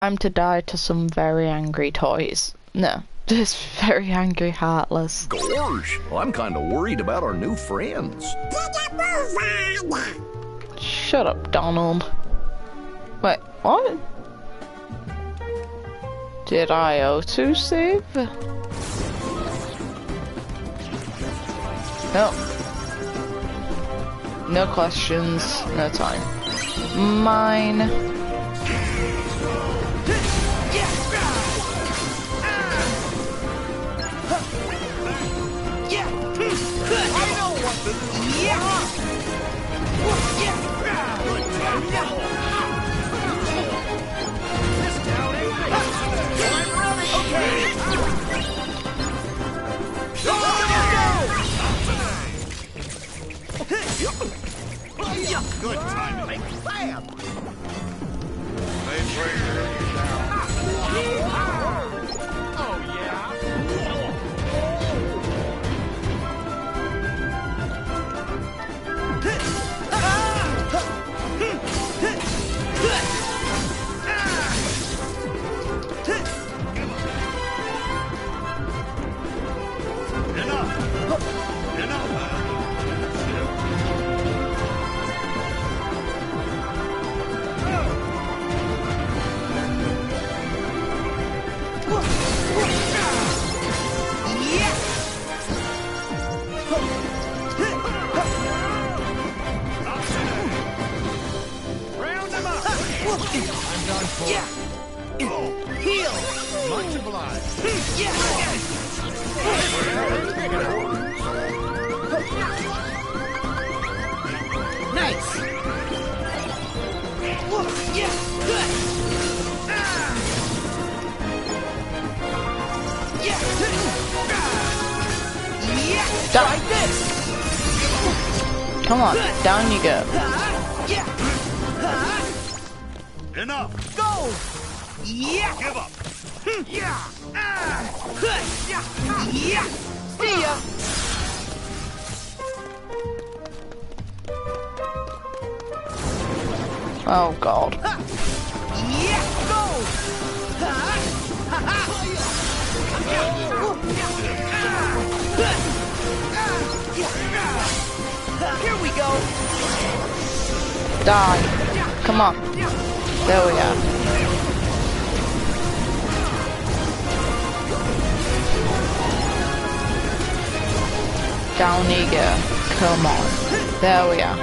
I'm to die to some very angry toys. No, just very angry heartless. Gosh, I'm kind of worried about our new friends. Shut up, Donald. Wait, what? Did I auto save? No. No questions, no time. Mine. Good timing. Bam! Oh, yeah? Heal! Much obliged. Nice! Try this! Come on, down you go. Enough! Go! Yeah! Give up! Yeah! Yeah! See ya! Oh God. Yeah! Go! Here we go! Die. Come on. There we are. Down you go. Come on. There we are.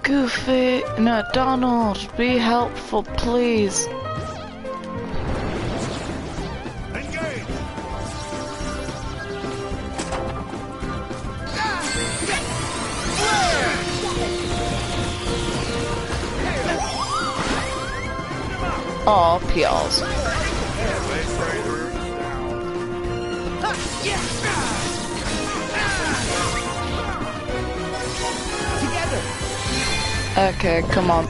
Goofy, no, Donald, be helpful, please. Engage! Aw, PRs. Okay, come on.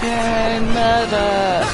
Yay, murder!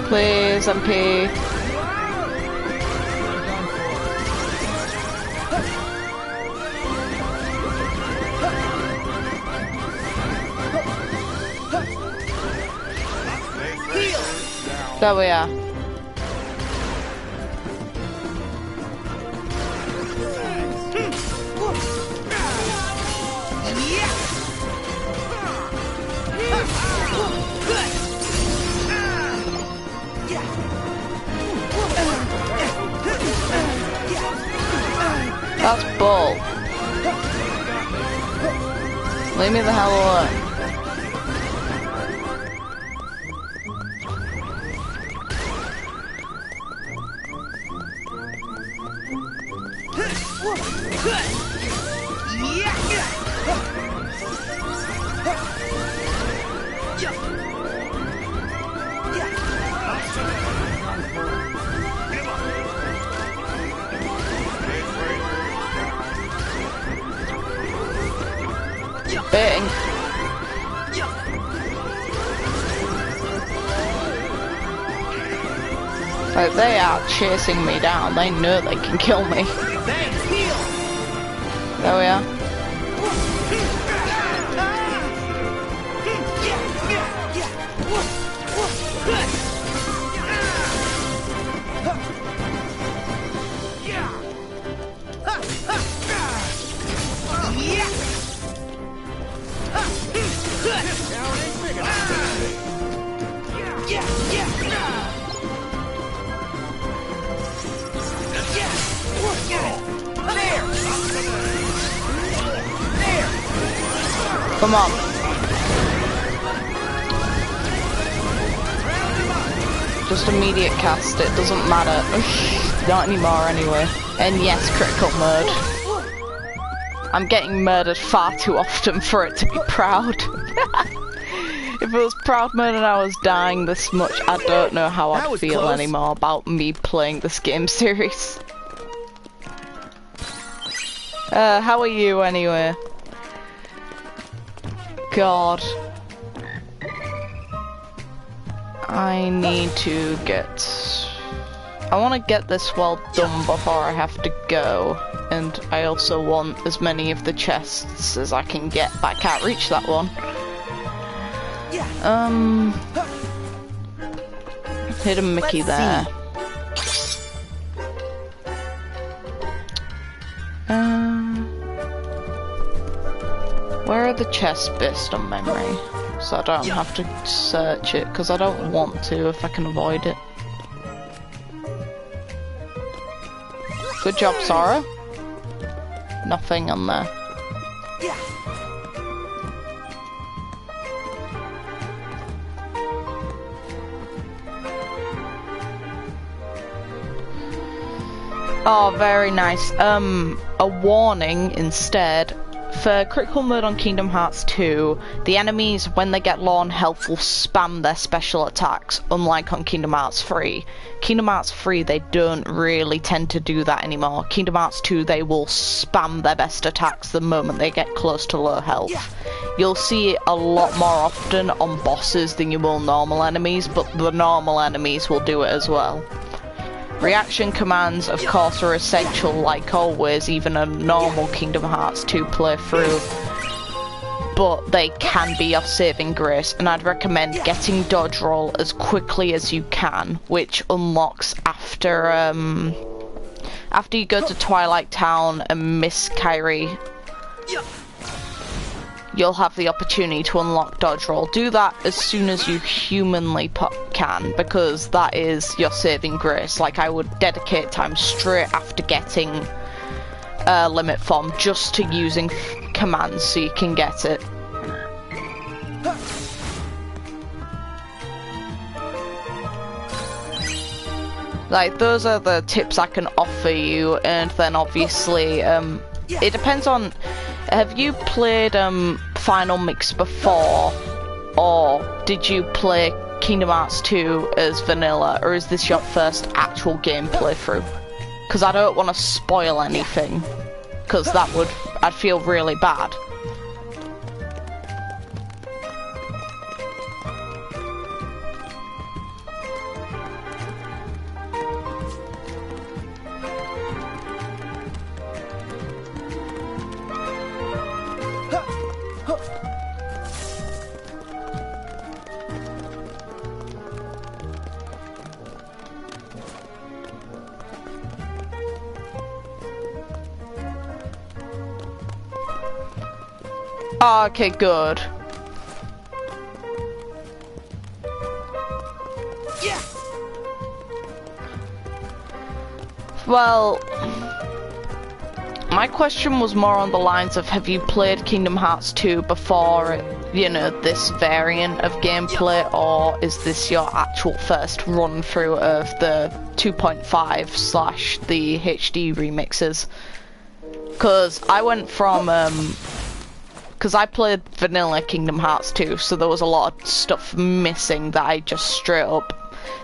Please, MP. There we are. That's bull. Leave me the hell alone. Baiting. Like, they are chasing me down. They know they can kill me. There we are. Come on. Just immediate cast, it doesn't matter. Not anymore anyway. And yes, critical mode. I'm getting murdered far too often for it to be proud. If it was proud mode and I was dying this much, I don't know how I'd feel close. Anymore about me playing this game series. How are you anyway? God. I need to get... I want to get this well done before I have to go. And I also want as many of the chests as I can get, but I can't reach that one. Hidden Mickey there. Where are the chests based on memory? So I don't have to search it, because I don't want to if I can avoid it. Good job, Sora. Nothing on there. Oh, very nice. A warning instead. For critical mode on Kingdom Hearts 2, the enemies, when they get low on health, will spam their special attacks, unlike on Kingdom Hearts 3. Kingdom Hearts 3, they don't really tend to do that anymore. Kingdom Hearts 2, they will spam their best attacks the moment they get close to low health. You'll see it a lot more often on bosses than you will normal enemies, but the normal enemies will do it as well. Reaction commands, of course, are essential, like always, even a normal Kingdom Hearts 2 playthrough, but they can be your saving grace, and I'd recommend getting dodge roll as quickly as you can, which unlocks after you go to Twilight Town and miss Kairi. You'll have the opportunity to unlock dodge roll. Do that as soon as you humanly can, because that is your saving grace. Like, I would dedicate time straight after getting limit form just to using commands so you can get it. Like, those are the tips I can offer you, and then obviously it depends on... Have you played Final Mix before, or did you play Kingdom Hearts 2 as vanilla, or is this your first actual game playthrough? Because I don't want to spoil anything, because I'd feel really bad. Oh, okay, good. Yeah. Well, my question was more on the lines of, have you played Kingdom Hearts 2 before, you know, this variant of gameplay, or is this your actual first run through of the 2.5 / the HD remixes? Because I went from, because I played vanilla Kingdom Hearts 2, so there was a lot of stuff missing that I just straight up.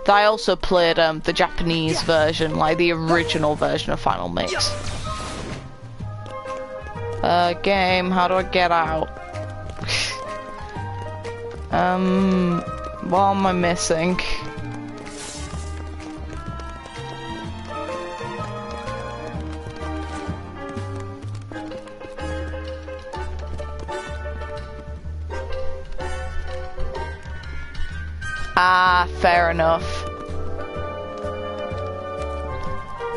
That I also played the Japanese version, like the original version of Final Mix. Game, how do I get out? What am I missing? Ah, fair enough.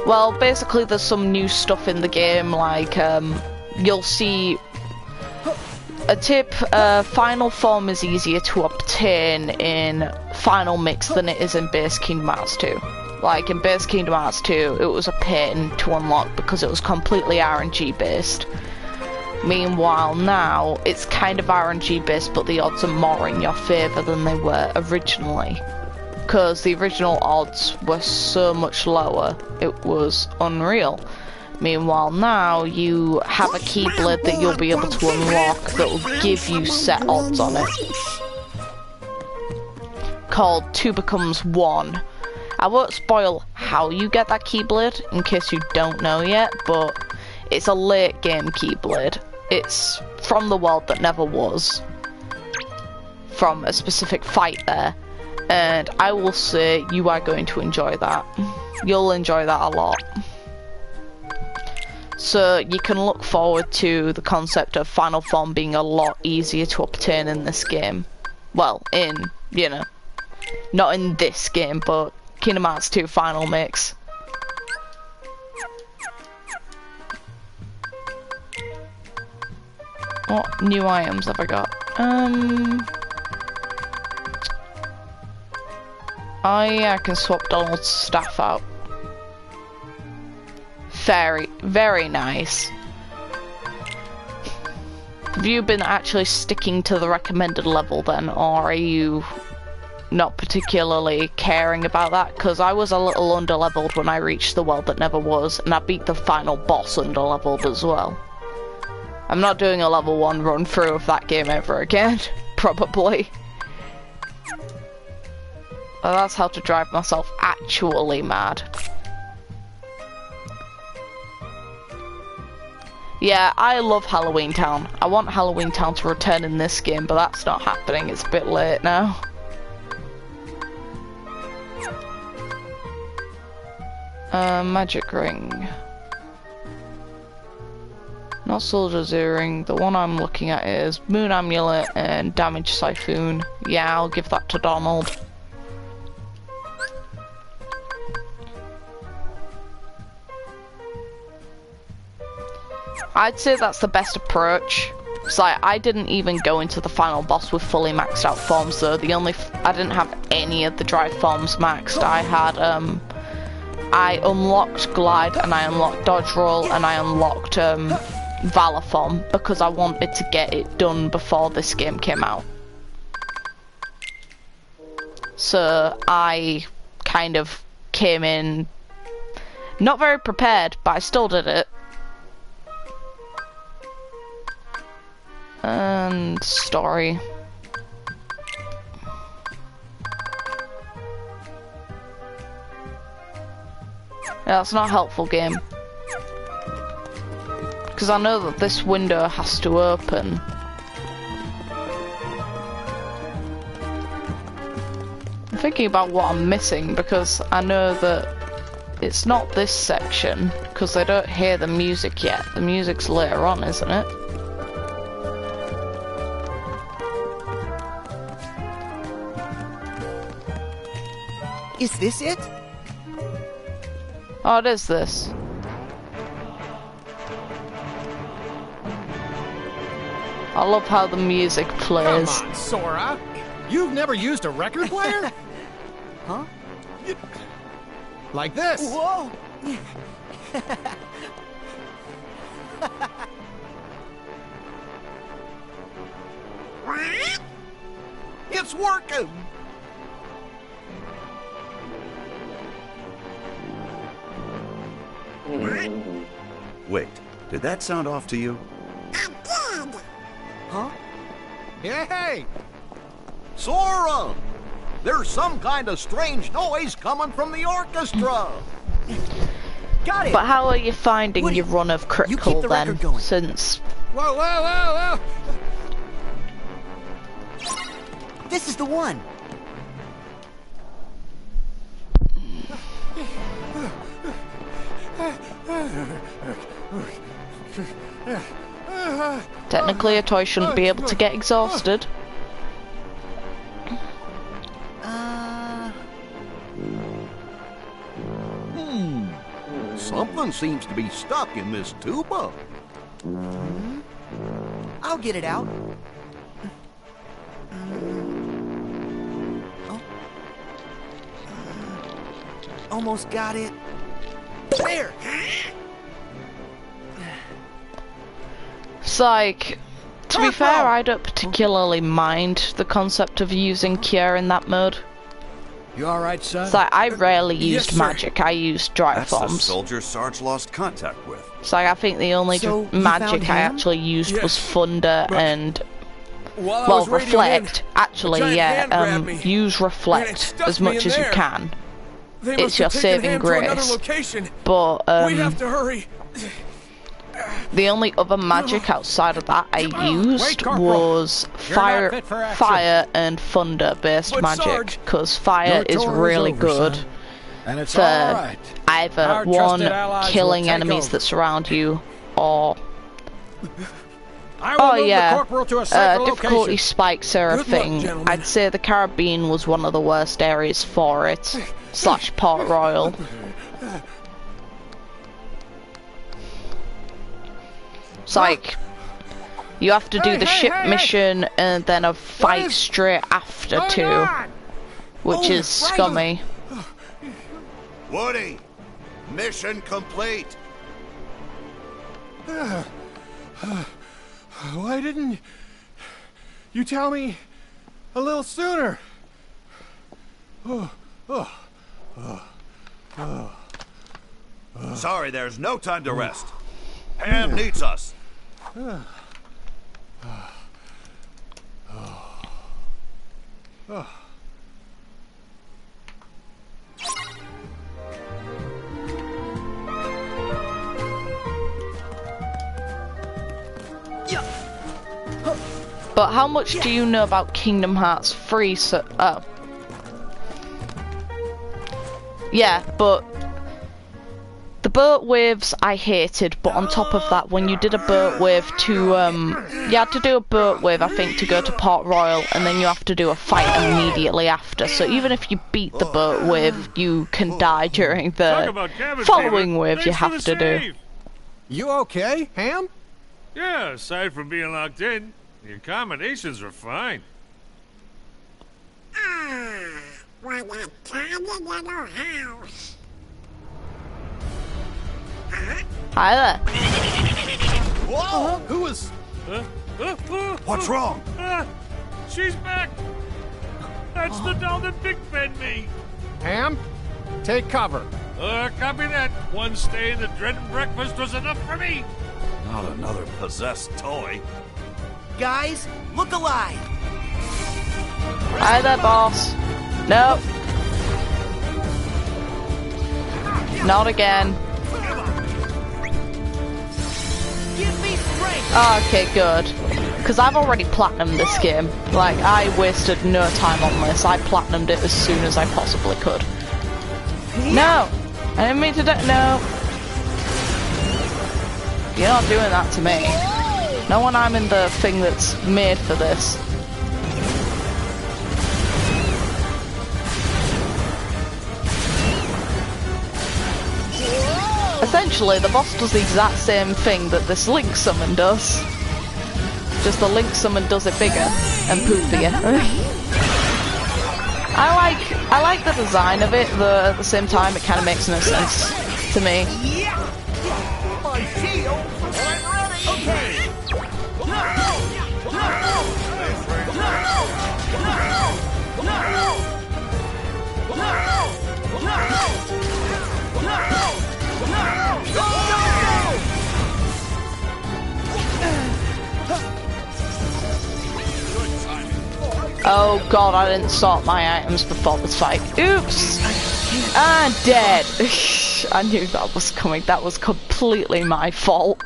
Well, basically there's some new stuff in the game, like, you'll see a tip, final form is easier to obtain in Final Mix than it is in base Kingdom Hearts 2. Like, in base Kingdom Hearts 2, it was a pain to unlock because it was completely RNG based. Meanwhile now, it's kind of RNG based, but the odds are more in your favour than they were originally. Because the original odds were so much lower, it was unreal. Meanwhile now, you have a Keyblade that you'll be able to unlock that will give you set odds on it. Called 2 becomes 1. I won't spoil how you get that Keyblade, in case you don't know yet, but it's a late game Keyblade. It's from the world that never was. From a specific fight there. And I will say you are going to enjoy that. You'll enjoy that a lot. So you can look forward to the concept of final form being a lot easier to obtain in this game. Well, in, you know, not in this game, but Kingdom Hearts 2 Final Mix. What new items have I got? Oh yeah, I can swap Donald's staff out. Very, very nice. Have you been actually sticking to the recommended level then, or are you not particularly caring about that? Because I was a little underleveled when I reached the world that never was, and I beat the final boss underleveled as well. I'm not doing a level 1 run through of that game ever again, probably. Well, that's how to drive myself actually mad. Yeah, I love Halloween Town. I want Halloween Town to return in this game, but that's not happening. It's a bit late now. Magic ring. Not Soldier's Earring. The one I'm looking at is Moon Amulet and Damage Siphon. Yeah, I'll give that to Donald. I'd say that's the best approach. It's like, I didn't even go into the final boss with fully maxed out forms though. I didn't have any of the drive forms maxed. I had, I unlocked Glide and I unlocked Dodge Roll and I unlocked, Valor form because I wanted to get it done before this game came out. So I kind of came in not very prepared, but I still did it. And story. Yeah, that's not a helpful game. Because I know that this window has to open. I'm thinking about what I'm missing because I know that it's not this section because they don't hear the music yet. The music's later on, isn't it? Is this it? Oh, it is this. I love how the music plays. Come on, Sora. You've never used a record player? Huh? Like this. Whoa! It's working! Wait, did that sound off to you? Huh? Hey! Sora! There's some kind of strange noise coming from the orchestra! Got it! But how are you finding Woody, your run of you critical keep the then? record going. Since Whoa, whoa, whoa, whoa! This is the one! technically a toy shouldn't be able to get exhausted. Something seems to be stuck in this tuba. I'll get it out. Oh. Almost got it. There! It's like, to be fair, I don't particularly mind the concept of using cure in that mode. You alright, son? It's like, I rarely Yes, used sir. magic, I used dry That's the forms. soldier Sarge lost contact with. It's like, I think the only So, you magic found I him? actually used was Yes, Thunder but and, While I well, was radioing in, Reflect. a Actually, giant yeah, hand grabbed me, use and it Reflect stuck as me much in as you there. can. They It's must your have taken saving him to another grace. location. But, We have to hurry. the only other magic outside of that I used Wait, Corporal. was You're not fire, fit for action. fire and thunder based But magic, Sarge, because fire your is tour is really over, good son. And it's for all right. either Our one, trusted allies will killing take enemies over. that surround you, or I will oh move yeah, the corporal to a safer difficulty location. spikes are a Good luck, thing. gentlemen. I'd say the Caribbean was one of the worst areas for it, slash Port Royal. It's like, you have to do the ship mission and then a fight straight after Hang too, on! which is scummy. Woody, mission complete. Why didn't you tell me a little sooner? Sorry, there's no time to rest. Ham needs us. But how much do you know about Kingdom Hearts 3? So, oh. Yeah, but the boat waves I hated, but on top of that, when you did a boat wave to, you had to do a boat wave, I think, to go to Port Royal, and then you have to do a fight immediately after. So even if you beat the boat wave, you can die during the following wave you have to do. You okay, Ham? Yeah, aside from being locked in, the accommodations are fine. What a tiny little house. Hi there. Whoa! Who was? What's wrong? She's back! That's the doll that Big fed me! Ham? Take cover. Copy that. One stay in the dread and breakfast was enough for me! Not another possessed toy. Guys, look alive! Hi there, boss. Nope. Not again. Give me strength! Okay, good. Because I've already platinumed this game. Like, I wasted no time on this. I platinumed it as soon as I possibly could. No! I didn't mean to do- no. You're not doing that to me. No when I'm in the thing that's made for this. Essentially, the boss does the exact same thing that this Link summon does. Just the link summon does it bigger and poofier. I like the design of it, though at the same time it kind of makes no sense to me. My shield! I'm ready! Okay! Oh god, I didn't sort my items before this fight. Oops! I'm dead! I knew that was coming. That was completely my fault.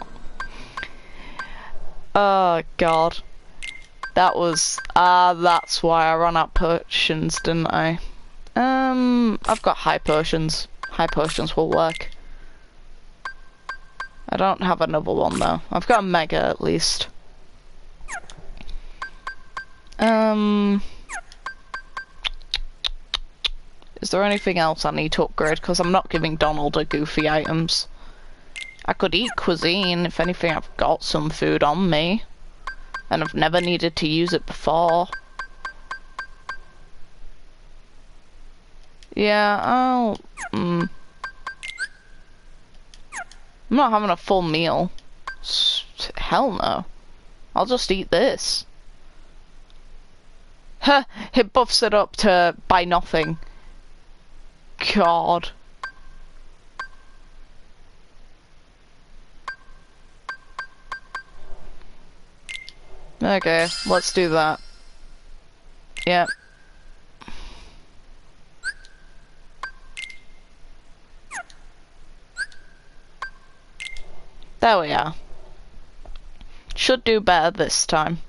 Oh god. That was... that's why I ran out potions, didn't I? I've got high potions. High potions will work. I don't have another one though. I've got a mega at least. Is there anything else I need to upgrade? Because I'm not giving Donald a goofy items. I could eat cuisine. If anything, I've got some food on me. And I've never needed to use it before. Yeah, I'm not having a full meal. Hell no. I'll just eat this. Huh, it buffs it up to by nothing. God. Okay, let's do that. Yep. There we are. Should do better this time.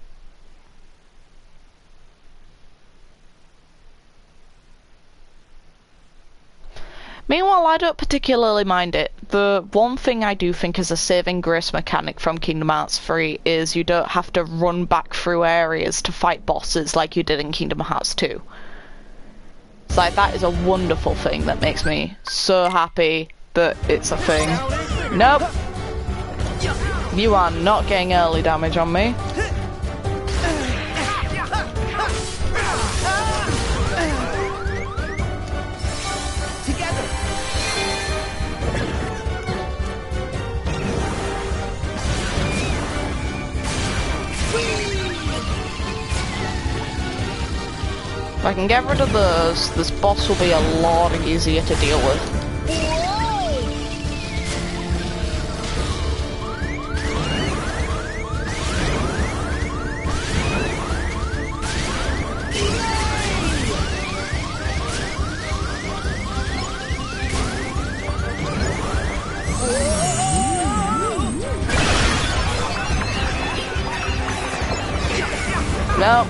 Meanwhile, I don't particularly mind it. The one thing I do think is a saving grace mechanic from Kingdom Hearts 3 is you don't have to run back through areas to fight bosses like you did in Kingdom Hearts 2. It's like, that is a wonderful thing that makes me so happy that it's a thing. Nope. You are not getting early damage on me. If I can get rid of those, this boss will be a lot easier to deal with. Nope.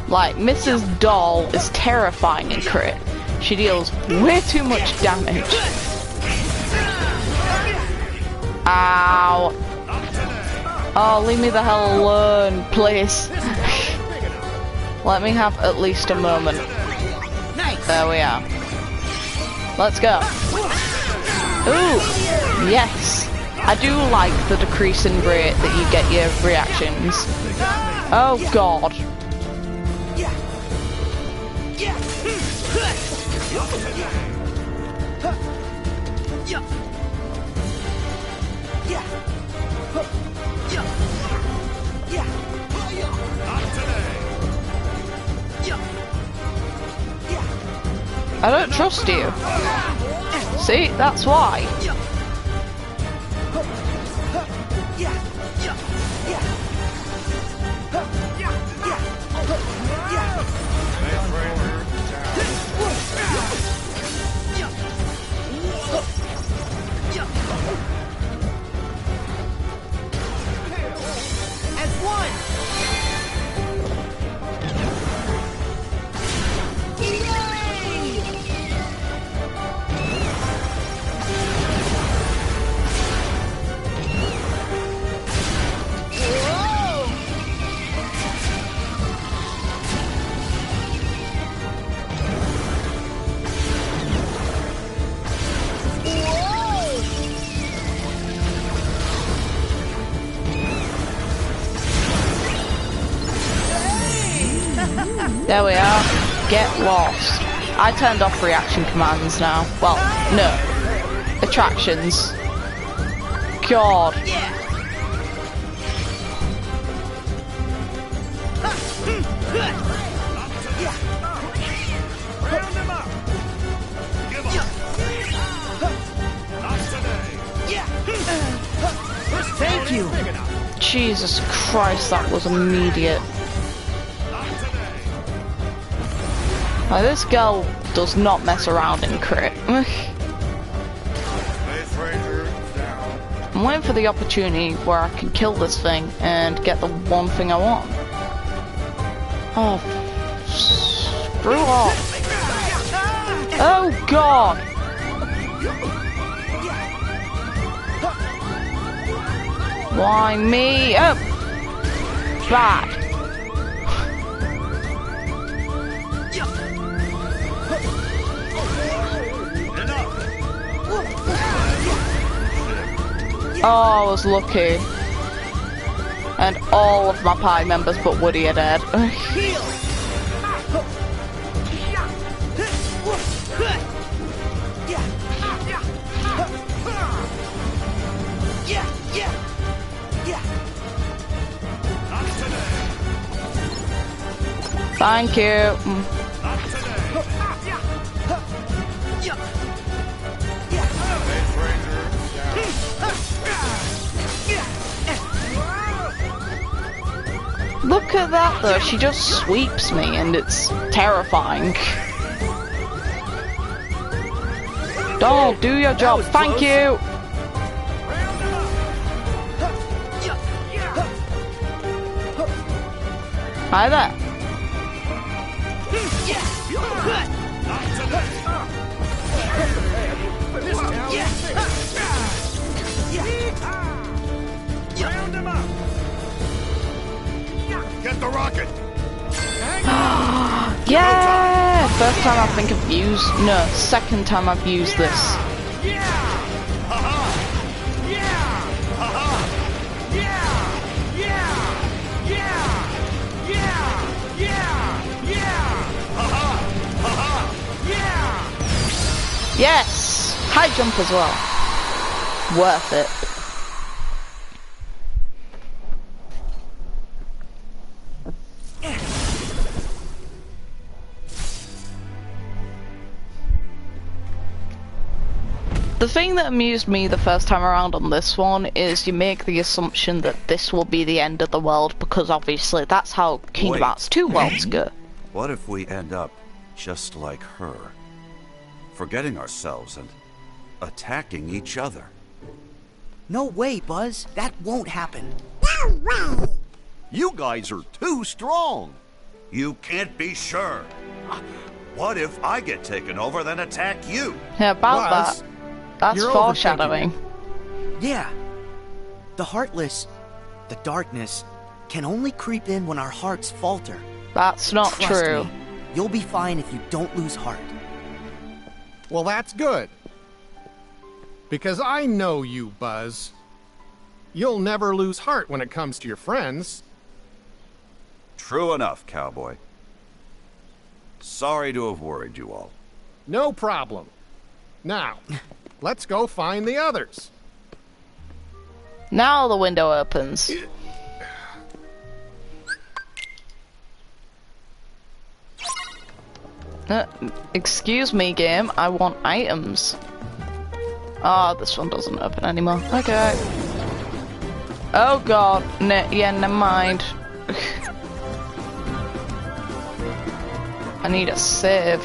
Like, Mrs. Doll is terrifying in crit. She deals way too much damage. Ow. Oh, leave me the hell alone, please. Let me have at least a moment. There we are. Let's go. Ooh, yes. I do like the decrease in rate that you get your reactions. Oh god. I don't trust you. See, that's why. As one! There we are. Get lost. I turned off reaction commands now. Well, no. Attractions. God. Thank you. Jesus Christ, that was immediate. Like, this girl does not mess around in crit. I'm waiting for the opportunity where I can kill this thing and get the one thing I want. Oh, screw off. Oh God. Why me? Oh, bad. Oh, I was lucky. And all of my party members but Woody are dead. Thank you. Look at that though, she just sweeps me and it's terrifying. Don't do your job, thank you! Hi there. Get the rocket! Yeah! First time I think I've used, no, second time I've used this. Yes! High jump as well. Worth it. The thing that amused me the first time around on this one is you make the assumption that this will be the end of the world because obviously that's how Kingdom Hearts 2 worlds go. What if we end up just like her? Forgetting ourselves and attacking each other. No way, Buzz. That won't happen. No way. You guys are too strong. You can't be sure. What if I get taken over then attack you? Yeah, about Buzz, that. That's you're foreshadowing. Yeah. The heartless, the darkness, can only creep in when our hearts falter. That's not Trust true. me, you'll be fine if you don't lose heart. Well, that's good. Because I know you, Buzz. You'll never lose heart when it comes to your friends. True enough, cowboy. Sorry to have worried you all. No problem. Now, let's go find the others. Now the window opens. Excuse me, game. I want items. Ah, this one doesn't open anymore. Okay. Oh god. Yeah, never mind. I need a save.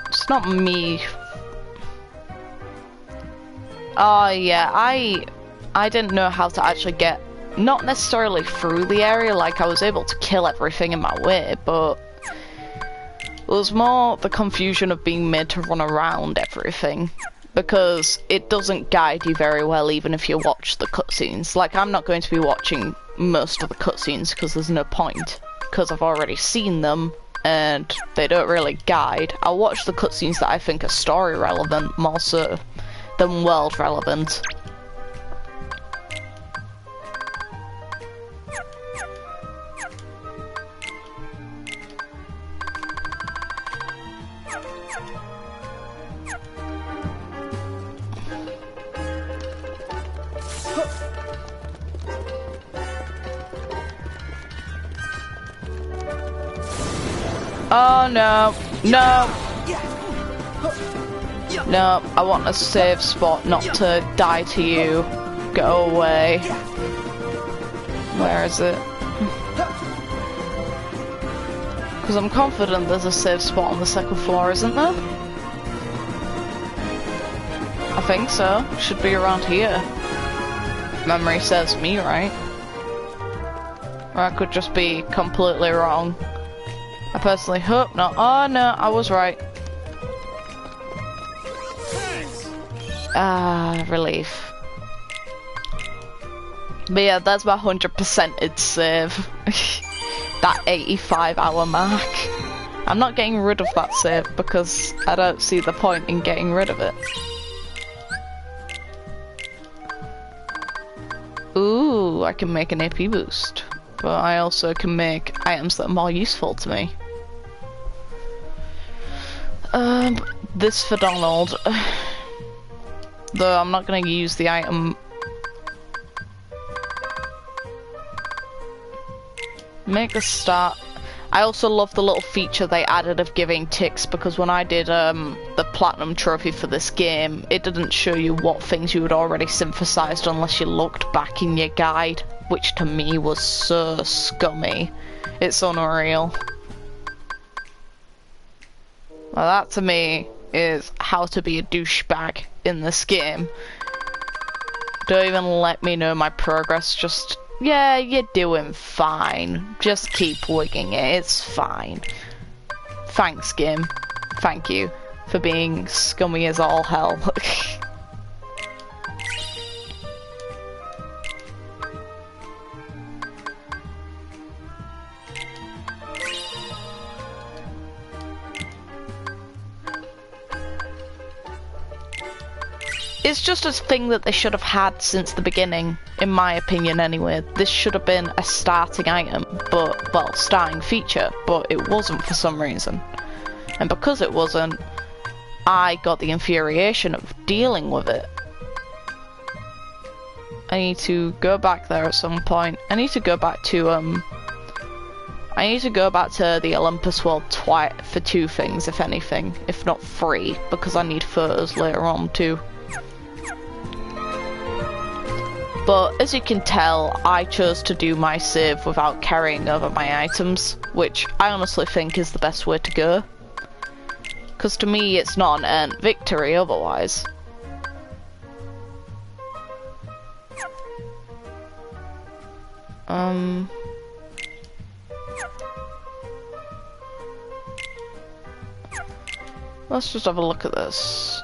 It's not me. Oh yeah, I didn't know how to actually get, not necessarily through the area, like I was able to kill everything in my way, but it was more the confusion of being made to run around everything, because it doesn't guide you very well even if you watch the cutscenes. Like, I'm not going to be watching most of the cutscenes because there's no point, because I've already seen them and they don't really guide. I'll watch the cutscenes that I think are story relevant more so than world relevant. Oh no, no, no, I want a safe spot, not to die to you. Go away. Where is it? Because I'm confident there's a safe spot on the second floor, isn't there? I think so. Should be around here. Memory serves me right. Or I could just be completely wrong. I personally hope not. Oh no, I was right. Ah, relief. But yeah, that's my 100%ed save. That 85-hour mark. I'm not getting rid of that save because I don't see the point in getting rid of it. Ooh, I can make an AP boost. But I also can make items that are more useful to me. This for Donald. Though I'm not gonna use the item. Make a start. I also love the little feature they added of giving ticks, because when I did the platinum trophy for this game, it didn't show you what things you had already synthesized unless you looked back in your guide, which to me was so scummy. It's unreal. Well, that to me is how to be a douchebag in this game. Don't even let me know my progress, just, yeah, you're doing fine. Just keep wigging it, it's fine. Thanks, game. Thank you for being scummy as all hell. It's just a thing that they should have had since the beginning, in my opinion anyway. This should have been a starting item, but, well, starting feature, but it wasn't for some reason. And because it wasn't, I got the infuriation of dealing with it. I need to go back there at some point. I need to go back to, the Olympus World twice for 2 things, if anything, if not 3, because I need photos later on too. But as you can tell, I chose to do my save without carrying over my items, which I honestly think is the best way to go. Because to me, it's not an earned victory otherwise. Let's just have a look at this.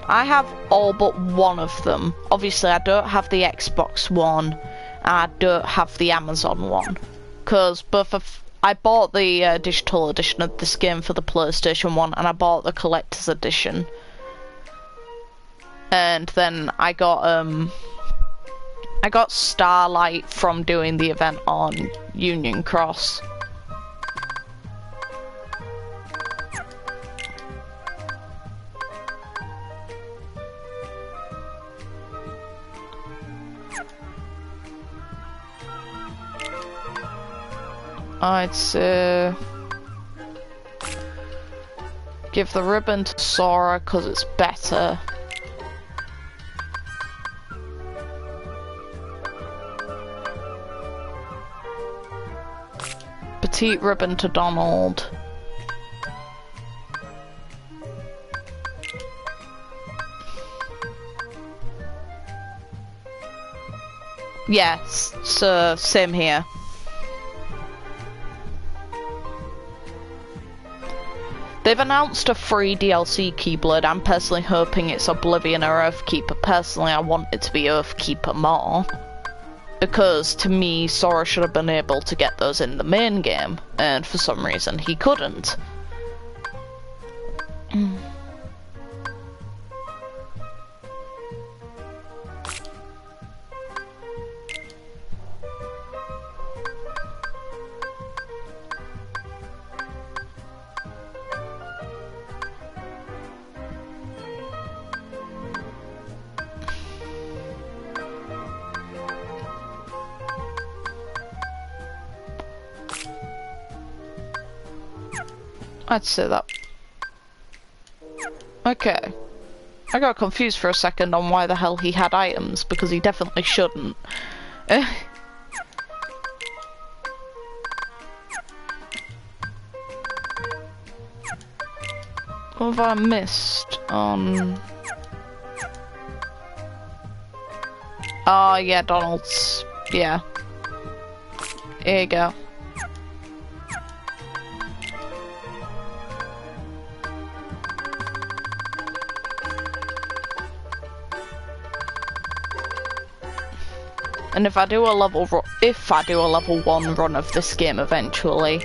I have all but one of them. Obviously, I don't have the Xbox one, and I don't have the Amazon one. Because I bought the digital edition of this game for the PlayStation 1, and I bought the collector's edition. And then I got Starlight from doing the event on Union Cross. I'd say give the ribbon to Sora because it's better. Petite ribbon to Donald. Yes, so same here. They've announced a free DLC Keyblade. I'm personally hoping it's Oblivion or Earthkeeper. Personally, I want it to be Earthkeeper more. Because to me, Sora should have been able to get those in the main game, and for some reason he couldn't. I'd say that. Okay. I got confused for a second on why the hell he had items, because he definitely shouldn't. What have I missed on... Oh yeah, Donald's. Yeah. Here you go. And if I do a level 1 run of this game eventually,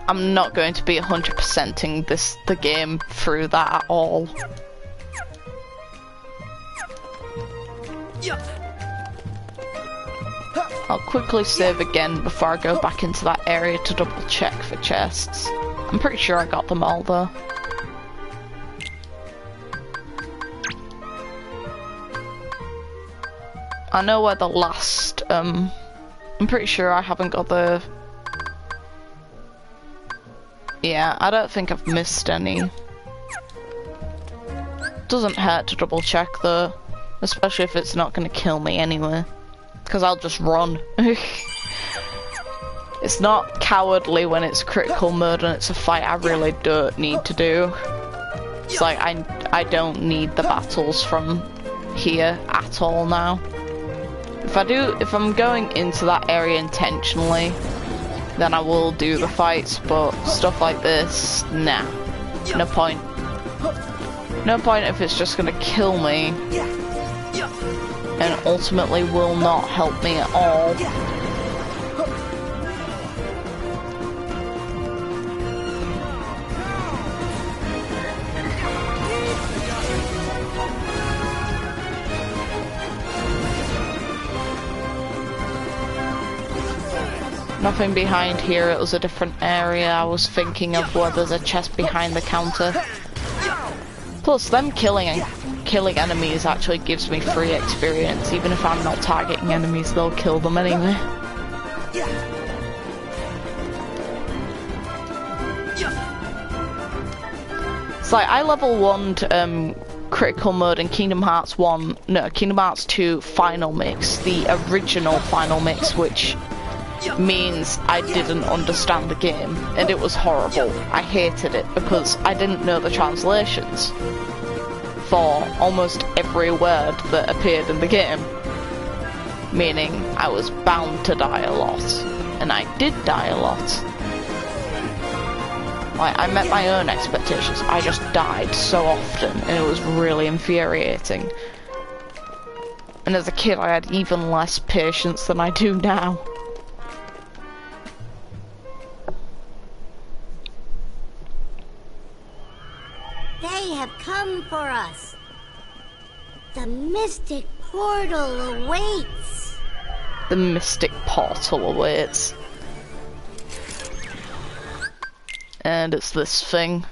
I'm not going to be 100%ing the game through that at all. I'll quickly save again before I go back into that area to double check for chests. I'm pretty sure I got them all though. I know where the last, I'm pretty sure I haven't got the... Yeah, I don't think I've missed any. Doesn't hurt to double check though, especially if it's not gonna kill me anyway. Because I'll just run. It's not cowardly when it's critical mode and it's a fight I really don't need to do. It's like, I don't need the battles from here at all now. If I'm going into that area intentionally, then I will do the fights, but stuff like this, nah. No point. No point if it's just gonna kill me and ultimately will not help me at all. Nothing behind here, it was a different area. I was thinking of where there's a chest behind the counter. Plus, them killing enemies actually gives me free experience. Even if I'm not targeting enemies, they'll kill them anyway. It's like, I level 1'd critical mode in Kingdom Hearts 2 Final Mix, the original Final Mix, which means I didn't understand the game, and it was horrible. I hated it because I didn't know the translations for almost every word that appeared in the game, meaning I was bound to die a lot, and I did die a lot. Like, I met my own expectations. I just died so often, and it was really infuriating. And as a kid I had even less patience than I do now. They have come for us. The Mystic Portal awaits. The Mystic Portal awaits. And it's this thing.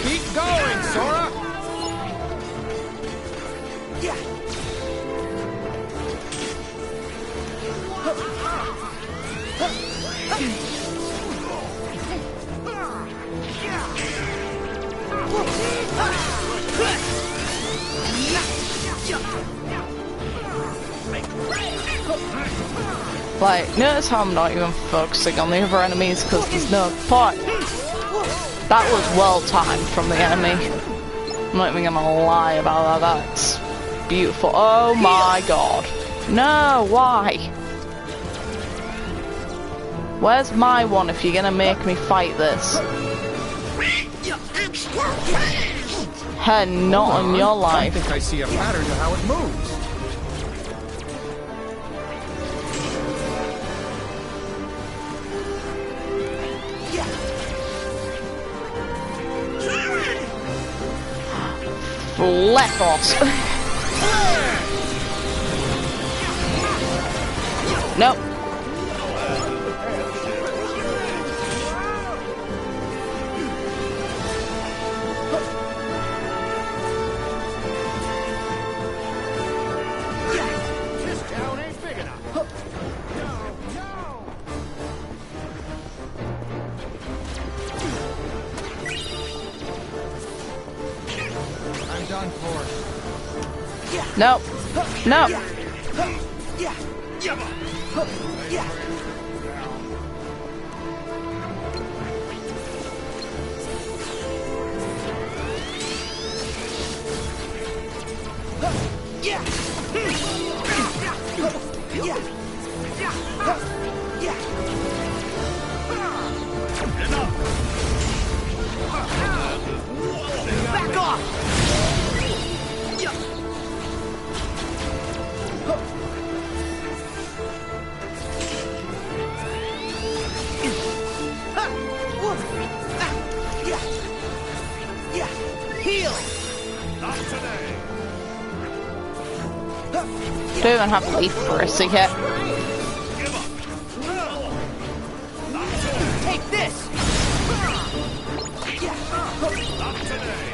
Keep going, Sora! Like, notice how I'm not even focusing on the other enemies because there's no point. That was well timed from the enemy. I'm not even gonna lie about that. That's beautiful. Oh my god. No, why? Where's my one if you're gonna make me fight this? Not on your life. I think I see a pattern to how it moves. Leftos. Nope. This town ain't big enough. No, no. I'm done for. Nope. Nope. Back off! Heal! Not today. Don't even have leaf brace yet. Give up. Take this! Not today.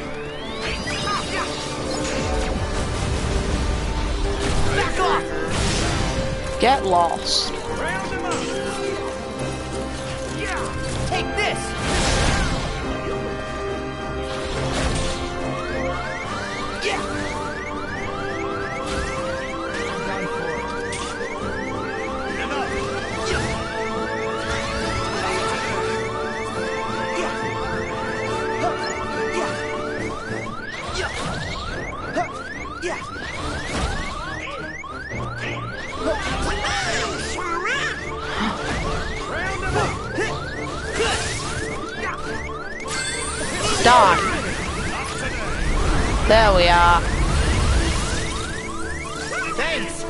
Back off! Get lost. Round him up. Take this! Die. There we are. Thanks!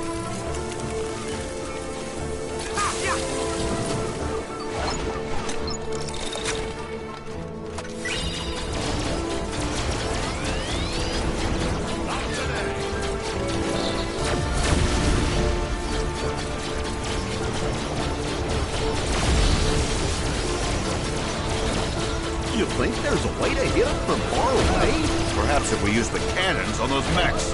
You think there's a way to hit them from far away? Perhaps if we use the cannons on those mechs.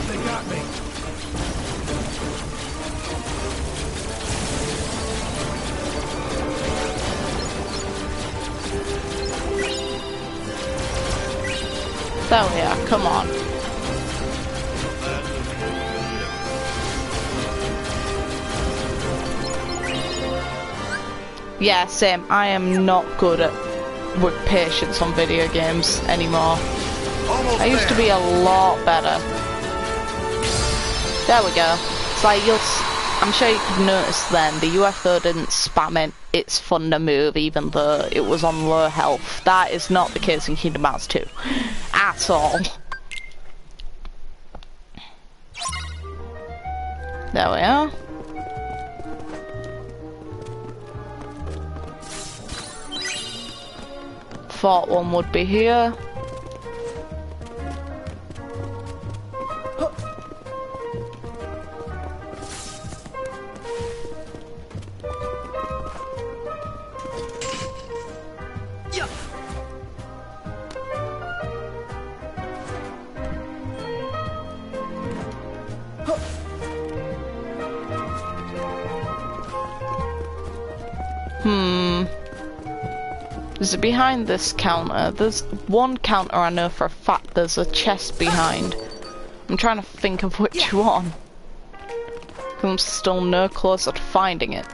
They got me. There we are. Come on. Yeah, same. I am not good with patience on video games anymore. Almost I used to there. be a lot better. There we go. It's like I'm sure you could notice then the UFO didn't spam its thunder move even though it was on low health. That is not the case in Kingdom Hearts 2. At all. There we are. Thought one would be here. Is it behind this counter? There's one counter I know for a fact there's a chest behind. I'm trying to think of which one. I'm still no closer to finding it.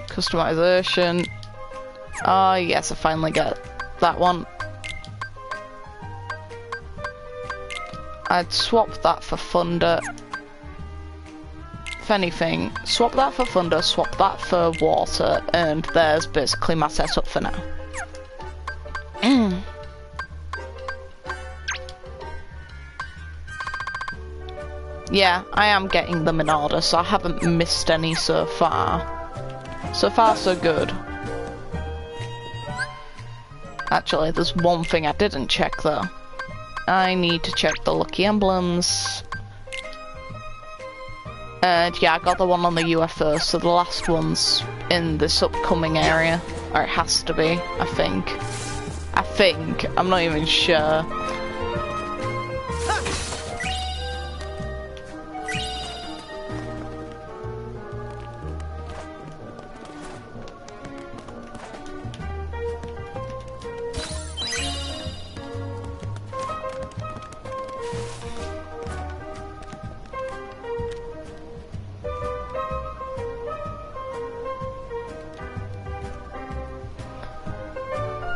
Customization. Ah, yes, I finally get that one. I'd swap that for Thunder. If anything, swap that for Thunder, swap that for Water, and there's basically my setup for now. Yeah, I am getting them in order, so I haven't missed any so far. So far, so good. Actually, there's one thing I didn't check though. I need to check the lucky emblems. And yeah, I got the one on the UFO, so the last one's in this upcoming area. Or it has to be, I think. I'm not even sure.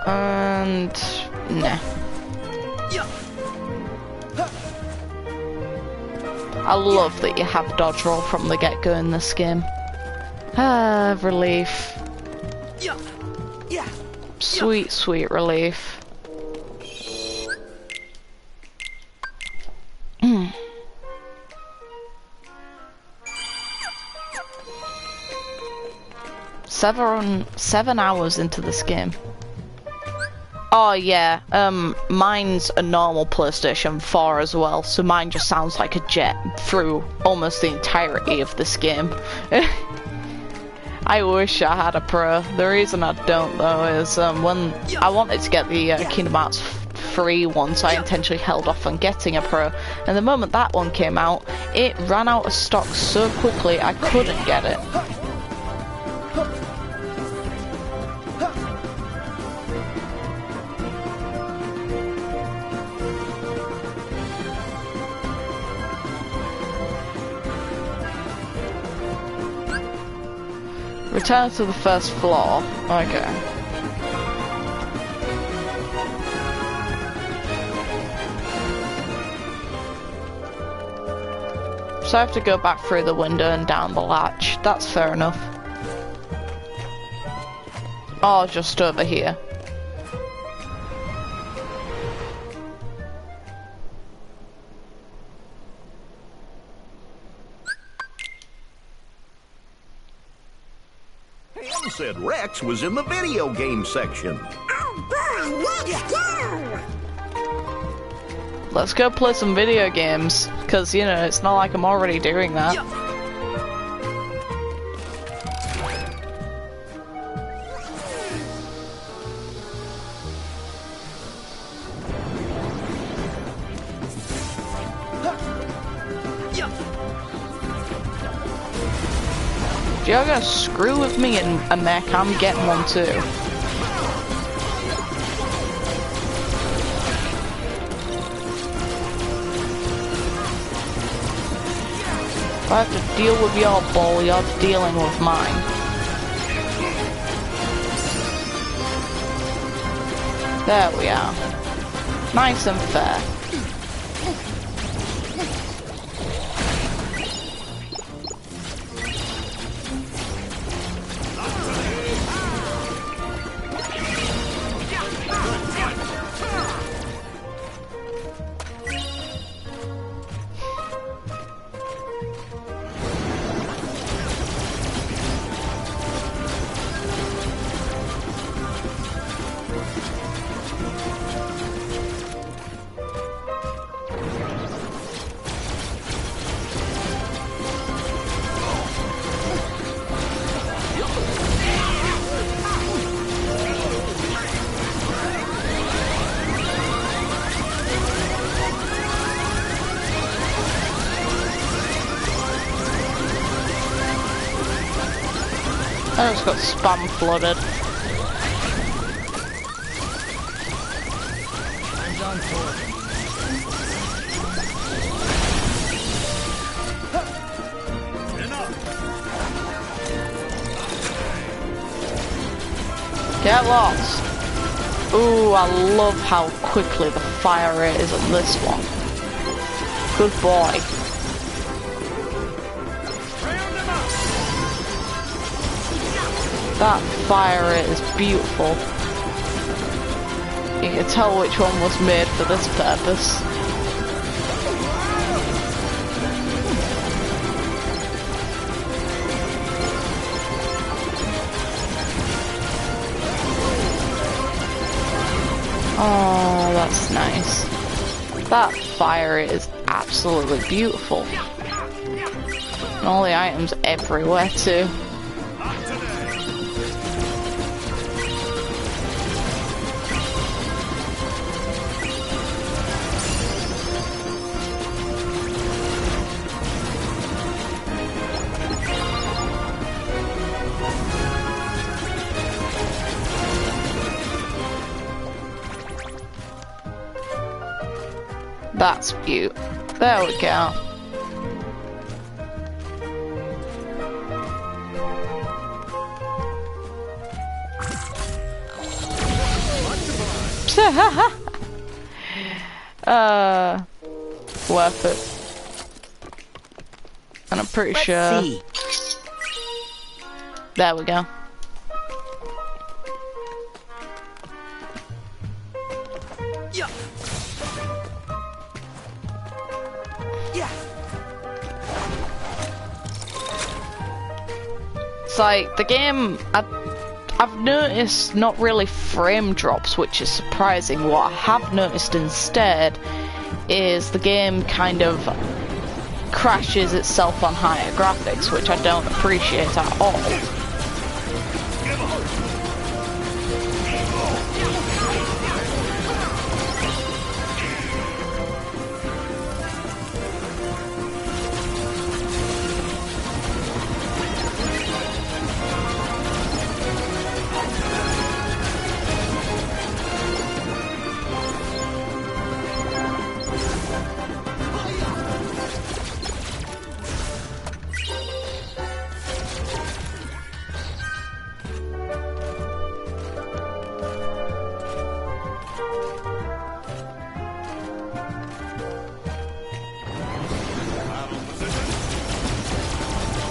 And nah. I love that you have dodge roll from the get-go in this game. Ah, relief. Sweet, sweet relief. Seven hours into this game. Oh yeah, mine's a normal PlayStation 4 as well, so mine just sounds like a jet through almost the entirety of this game. I wish I had a Pro. The reason I don't though is when I wanted to get the Kingdom Hearts 3 one, so I intentionally held off on getting a Pro, and the moment that one came out, it ran out of stock so quickly I couldn't get it. Return to the first floor. Okay. So I have to go back through the window and down the latch. That's fair enough. Oh, just over here. Said Rex was in the video game section. Oh boy, let's go! Let's go play some video games, because, you know, it's not like I'm already doing that. If you're gonna screw with me in a mech, I'm getting one too. If I have to deal with your ball, you're dealing with mine. There we are. Nice and fair. I just got spam flooded. I'm done for. Get lost. Ooh, I love how quickly the fire rate is on this one. Good boy. That fire rate is beautiful. You can tell which one was made for this purpose. Oh, that's nice. That fire is absolutely beautiful. And all the items everywhere too. That's cute. There we go. Worth it. And I'm pretty sure. Let's see. There we go. Yeah. Yeah. It's like the game. I've noticed not really frame drops, which is surprising. What I have noticed instead is the game kind of crashes itself on higher graphics, which I don't appreciate at all.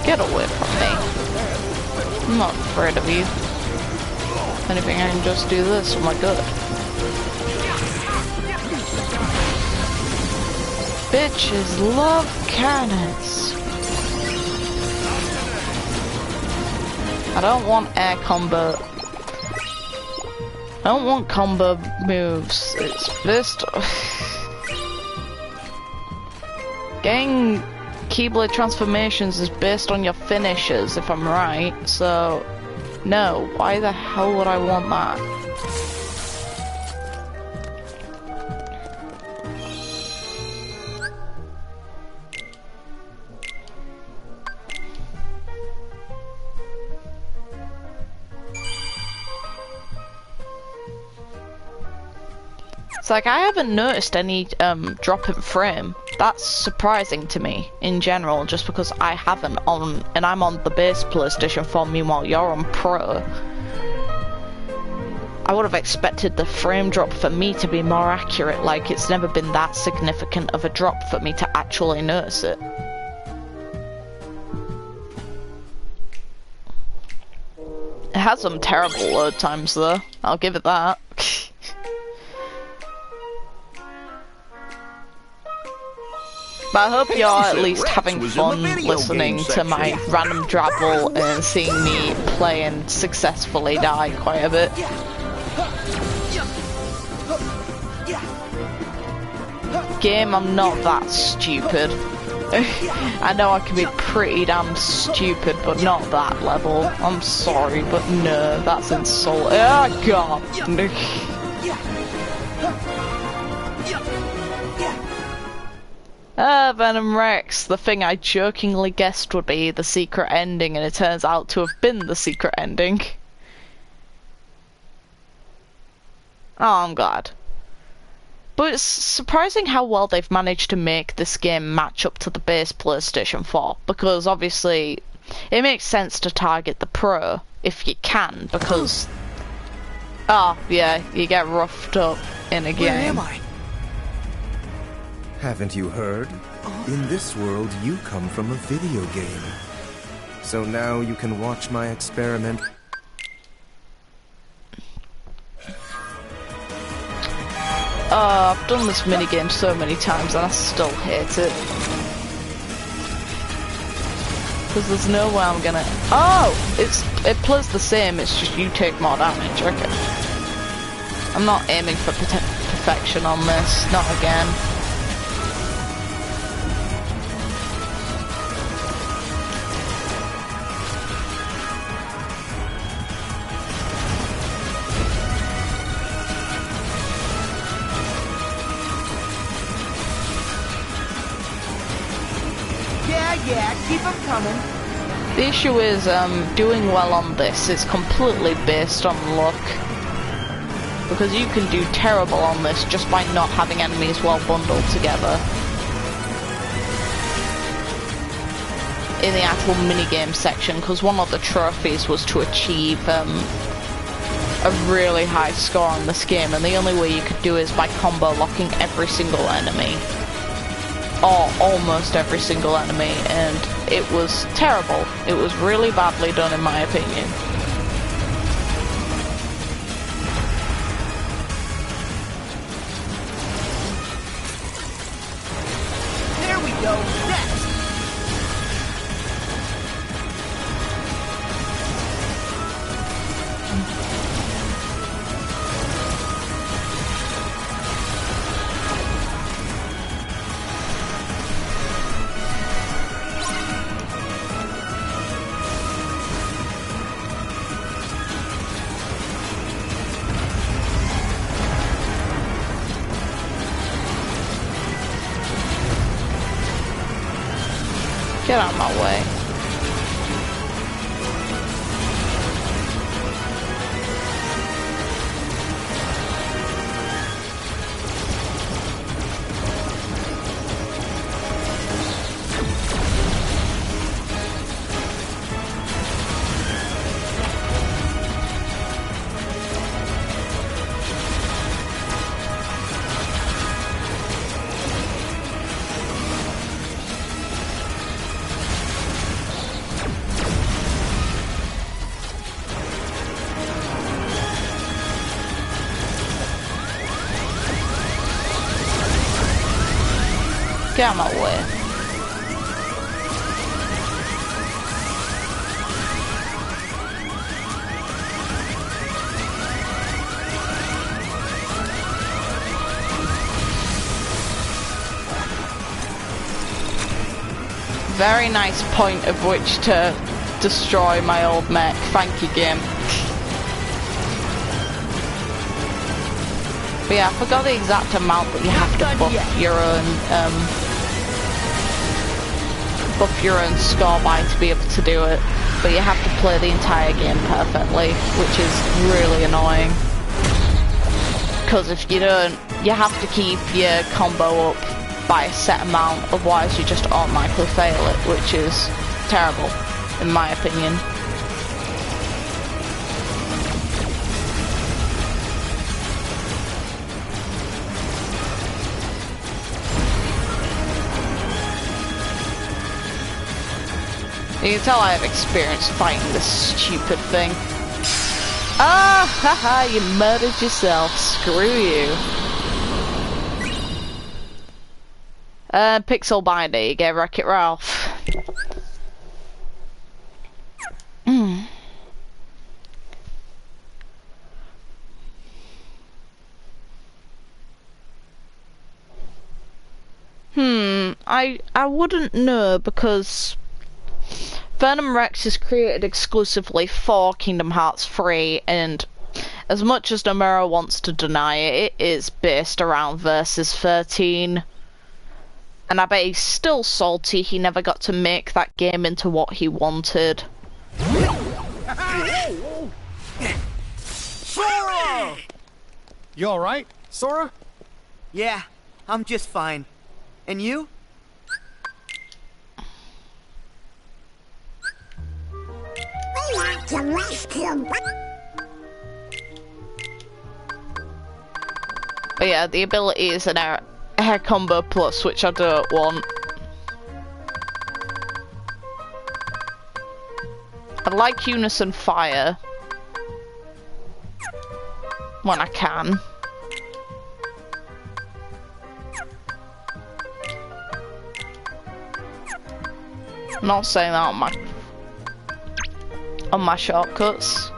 Get away from me. I'm not afraid of you. If anything, I can just do this. Oh my god. Bitches love cannons. I don't want air combo. I don't want combo moves. It's best. Getting Keyblade transformations is based on your finishes, if I'm right, so no, why the hell would I want that? It's like I haven't noticed any drop in frame. That's surprising to me in general, just because I haven't on, and I'm on the base PlayStation 4, meanwhile you're on Pro. I would have expected the frame drop for me to be more accurate, like it's never been that significant of a drop for me to actually notice it. It has some terrible load times though, I'll give it that. But I hope you're at least having fun listening to my random drabble and seeing me play and successfully die quite a bit. Game, I'm not that stupid. I know I can be pretty damn stupid, but not that level. I'm sorry, but no, that's insulting. Oh god. Venom Rex, the thing I jokingly guessed would be the secret ending, and it turns out to have been the secret ending. Oh, I'm glad. But it's surprising how well they've managed to make this game match up to the base PlayStation 4, because obviously it makes sense to target the Pro if you can, because Oh, yeah, you get roughed up in a game. Where am I? Haven't you heard? In this world, you come from a video game. So now you can watch my experiment. Oh, I've done this minigame so many times and I still hate it. Because there's no way I'm gonna... Oh! It plays the same, it's just you take more damage, okay. I'm not aiming for perfection on this, not again. Yeah, keep them coming. The issue is, doing well on this is completely based on luck. Because you can do terrible on this just by not having enemies well bundled together. In the actual minigame section, because one of the trophies was to achieve a really high score on this game, and the only way you could do it is by combo locking every single enemy. Or almost every single enemy, and it was terrible. It was really badly done in my opinion. There we go. Next. Get out of my way. Get out of my way. Very nice point of which to destroy my old mech. Thank you, game. But yeah, I forgot the exact amount that you have to buff your own score by to be able to do it. But you have to play the entire game perfectly, which is really annoying. Because if you don't, you have to keep your combo up by a set amount, otherwise you just automatically fail it, which is terrible, in my opinion. You can tell I have experience fighting this stupid thing. Ah, haha, you murdered yourself. Screw you. Pixel Binder, you get Wreck-It Ralph. I wouldn't know because Venom Rex is created exclusively for Kingdom Hearts 3, and as much as Nomura wants to deny it, it is based around Versus 13. And I bet he's still salty he never got to make that game into what he wanted. Sora! You alright, Sora? Yeah, I'm just fine. And you? We have to rescue. But yeah, the ability is an air combo plus, which I don't want. I like Unison Fire when I can. I'm not saying that on my shortcuts.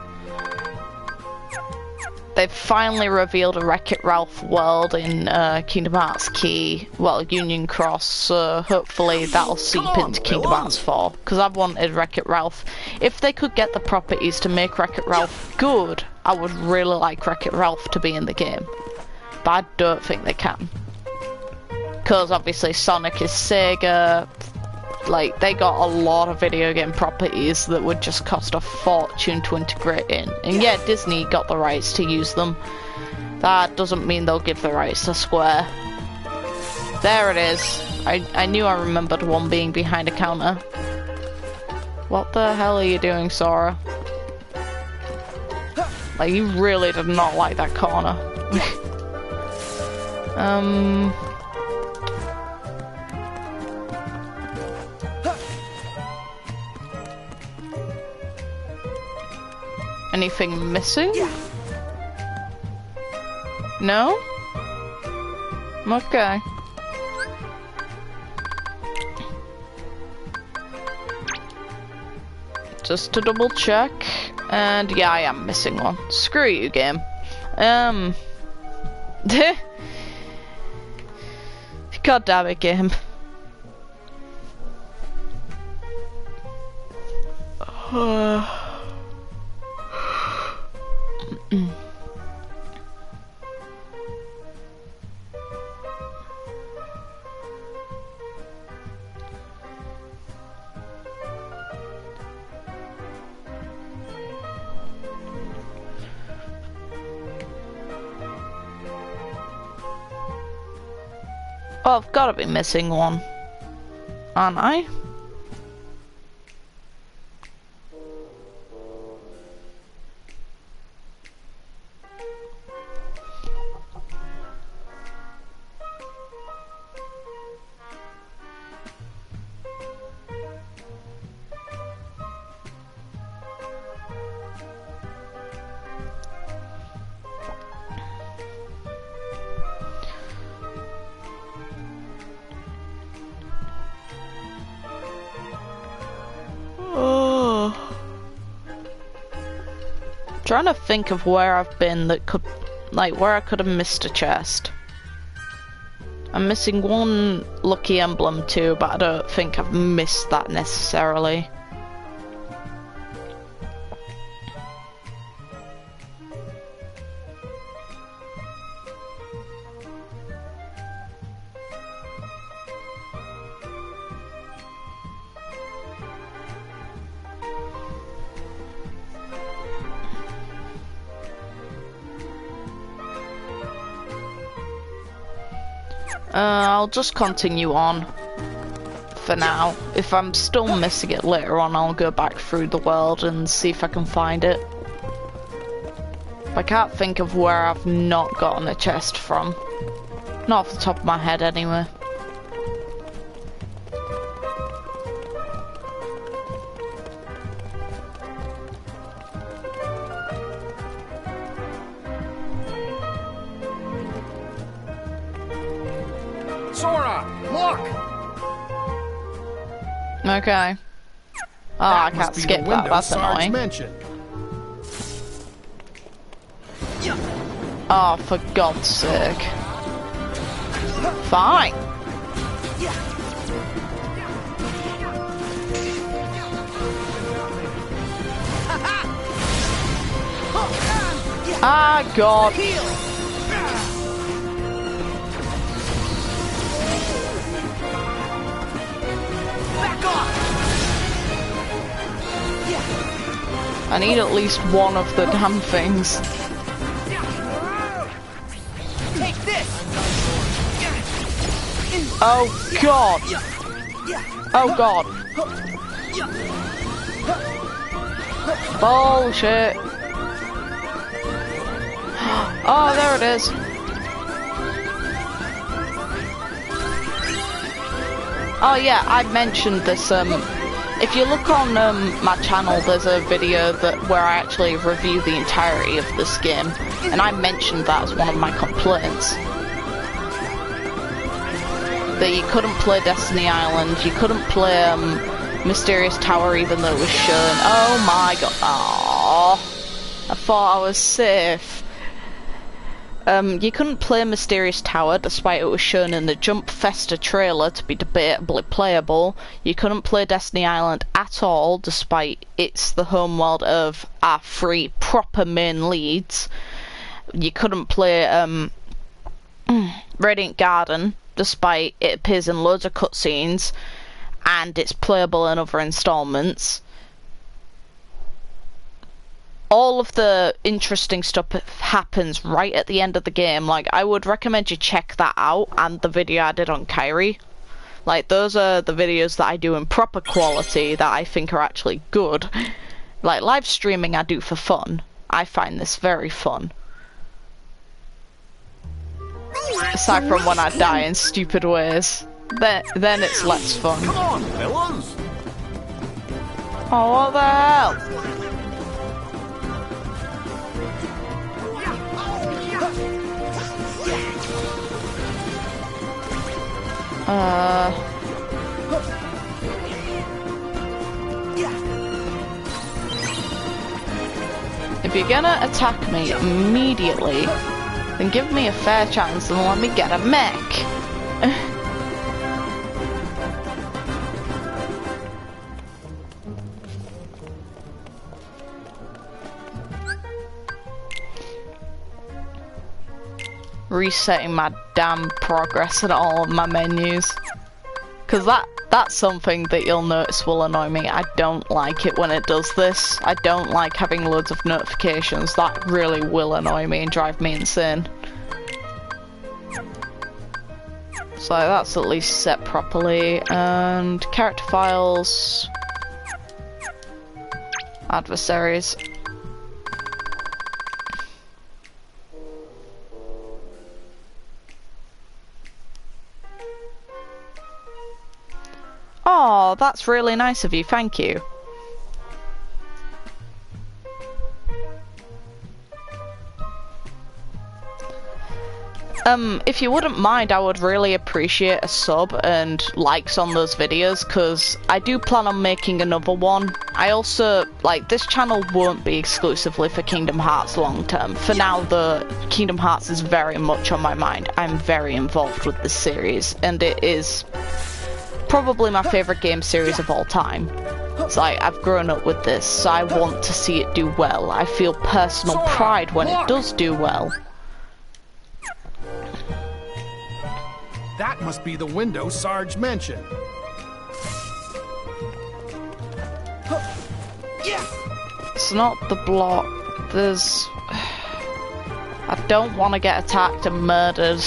They've finally revealed a Wreck-It Ralph world in Kingdom Hearts Key, well, Union Cross, so hopefully that'll seep into Kingdom Hearts 4, because I've wanted Wreck-It Ralph. If they could get the properties to make Wreck-It Ralph good, I would really like Wreck-It Ralph to be in the game, but I don't think they can. Because obviously Sonic is Sega, like, they got a lot of video game properties that would just cost a fortune to integrate in. And yeah, Disney got the rights to use them. That doesn't mean they'll give the rights to Square. There it is. I knew I remembered one being behind a counter. What the hell are you doing, Sora? Like, you really did not like that corner. Anything missing? No? Okay. Just to double check. And yeah, I am missing one. Screw you, game. God damn it, game. Oh, I've got to be missing one, aren't I? Trying to think of where I've been that could, like, where I could have missed a chest. I'm missing one lucky emblem too, but I don't think I've missed that necessarily. I'll just continue on for now. If I'm still missing it later on, I'll go back through the world and see if I can find it. I can't think of where I've not gotten a chest from. Not off the top of my head anyway. Sora, look! Okay. Oh, I can't skip that. That's annoying. Mentioned. Oh, for God's sake. Fine. Ah, God. I need at least one of the damn things. Take this. Oh God. Oh God. Bullshit. Oh, there it is. Oh yeah, I mentioned this, if you look on my channel, there's a video where I actually review the entirety of this game, and I mentioned that as one of my complaints. That you couldn't play Destiny Island, you couldn't play Mysterious Tower even though it was shown. Oh my god. Aww. I thought I was safe. You couldn't play Mysterious Tower despite it was shown in the Jump Festa trailer to be debatably playable. You couldn't play Destiny Island at all despite it's the homeworld of our three proper main leads. You couldn't play Radiant Garden despite it appears in loads of cutscenes and it's playable in other installments. All of the interesting stuff happens right at the end of the game. Like, I would recommend you check that out and the video I did on Kyrie. Like, those are the videos that I do in proper quality that I think are actually good. Like, live streaming I do for fun. I find this very fun. Aside from when I die in stupid ways. Then it's less fun. Come on, fellas! Oh, what the hell? If you're gonna attack me immediately, then give me a fair chance and let me get a mech. Resetting my damn progress in all of my menus, because that's something that you'll notice will annoy me. I don't like it when it does this. I don't like having loads of notifications. That really will annoy me and drive me insane. So that's at least set properly. And character files, adversaries. Oh, that's really nice of you, thank you. If you wouldn't mind, I would really appreciate a sub and likes on those videos, because I do plan on making another one. I also, like, this channel won't be exclusively for Kingdom Hearts long term. For now, the Kingdom Hearts is very much on my mind. I'm very involved with this series, and it is probably my favourite game series of all time. It's like, I've grown up with this, so I want to see it do well. I feel personal pride when it does do well. That must be the window Sarge mentioned. It's not the block. There's... I don't want to get attacked and murdered.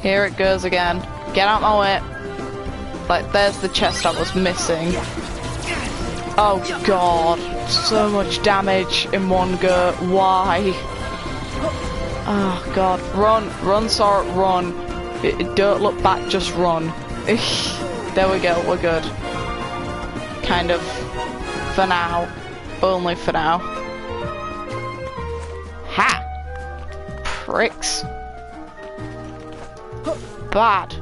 Here it goes again. Get out my way. Like, there's the chest I was missing. Oh god. So much damage in one go. Why? Oh god. Run. Run, Sora, run. Don't look back, just run. There we go, we're good. Kind of. For now. Only for now. Ha! Pricks. Bad.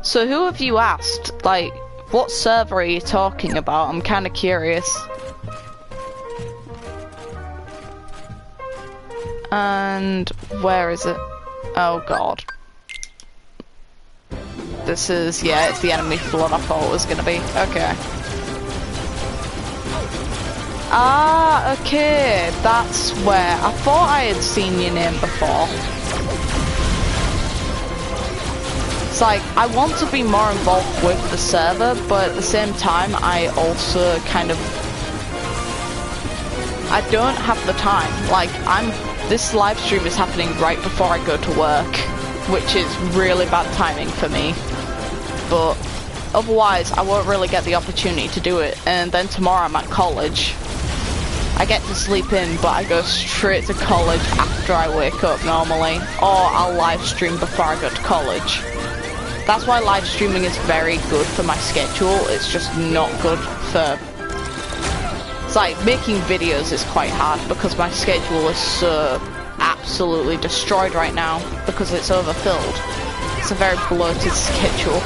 So who have you asked? Like, what server are you talking about? I'm kind of curious. And where is it? Oh god. This is, yeah, it's the enemy flood I thought it was gonna be. Okay. Ah, okay, that's where. I thought I had seen your name before. It's like, I want to be more involved with the server, but at the same time, I also kind of... I don't have the time. Like, this live stream is happening right before I go to work, which is really bad timing for me. But otherwise, I won't really get the opportunity to do it. And then tomorrow I'm at college. I get to sleep in, but I go straight to college after I wake up normally, or I'll live stream before I go to college. That's why live streaming is very good for my schedule. It's just not good for... It's like, making videos is quite hard because my schedule is so absolutely destroyed right now because it's overfilled. It's a very bloated schedule.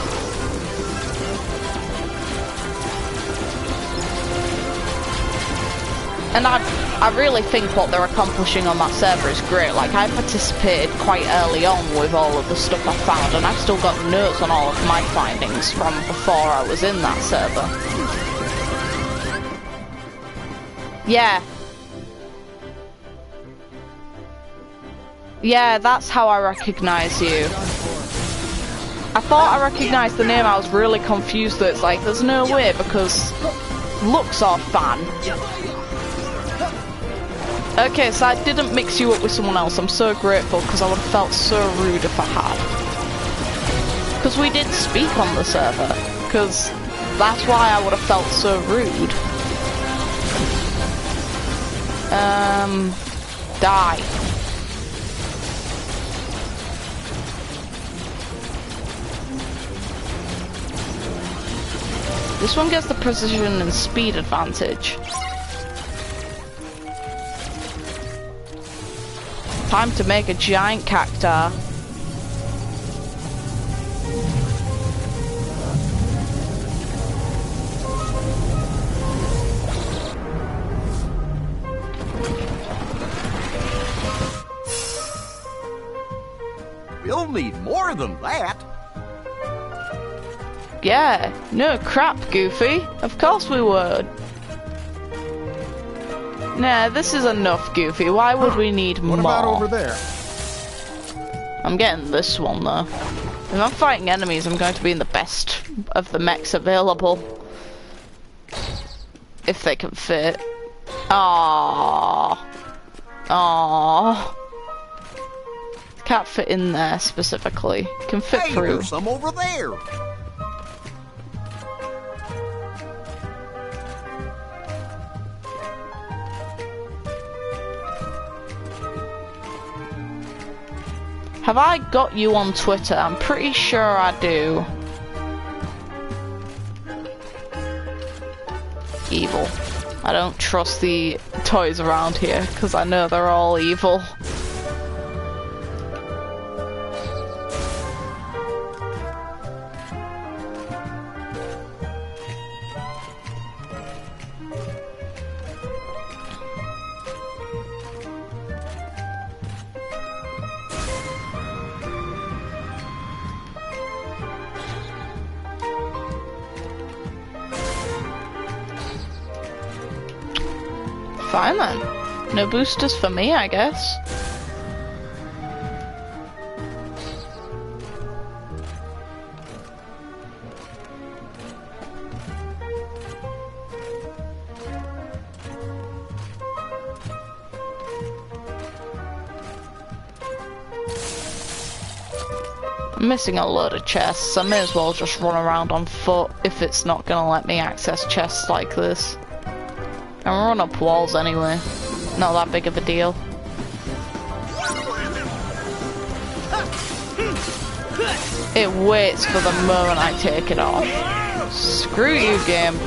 And I really think what they're accomplishing on that server is great. Like, I participated quite early on with all of the stuff I found, and I've still got notes on all of my findings from before I was in that server. Yeah. Yeah, that's how I recognize you. I thought I recognized the name, I was really confused that it's like, there's no way because looks are fan. Okay, so I didn't mix you up with someone else. I'm so grateful because I would have felt so rude if I had. Because we did speak on the server. Because that's why I would have felt so rude. Die. This one gets the precision and speed advantage. Time to make a giant cacti. We'll need more than that. Yeah, no crap, Goofy. Of course we would. Nah, this is enough, Goofy. Why would we need more? What about over there? I'm getting this one, though. If I'm fighting enemies, I'm going to be in the best of the mechs available. If they can fit. Aww. Aww. Can't fit in there, specifically. Can fit Hey, through. there's some over there. Have I got you on Twitter? I'm pretty sure I do. Evil. I don't trust the toys around here because I know they're all evil. Fine then. No boosters for me, I guess. I'm missing a load of chests. I may as well just run around on foot if it's not gonna let me access chests like this. And run up walls anyway. Not that big of a deal. It waits for the moment I take it off. Screw you, game.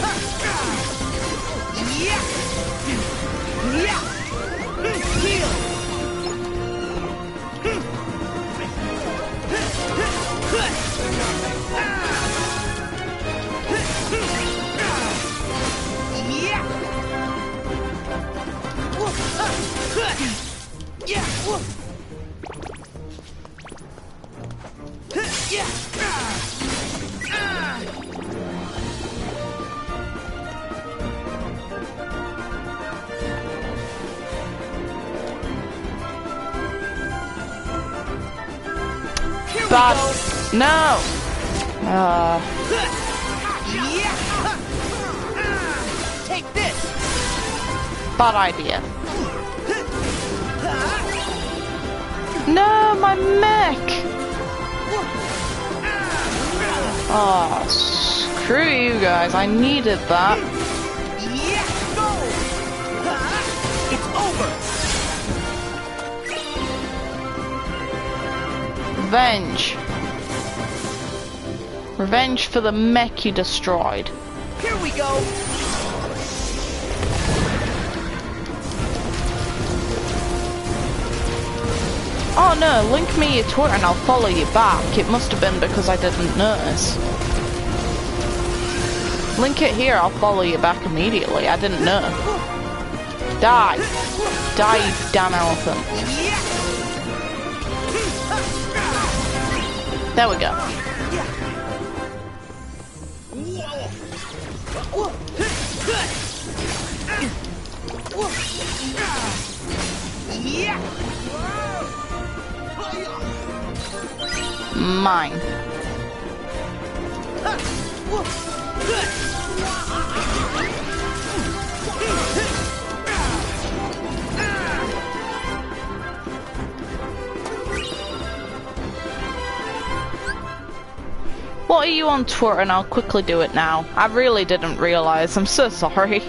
Bad. No. Take this. Bad idea. No, my mech. Oh, screw you guys. I needed that. Revenge. Revenge for the mech you destroyed. Here we go. Oh no, link me your Twitter and I'll follow you back. It must have been because I didn't notice. Link it here, I'll follow you back immediately. I didn't know. Die. Die, you damn elephant. There we go. Mine. What are you on Twitter? And I'll quickly do it now. I really didn't realize. I'm so sorry.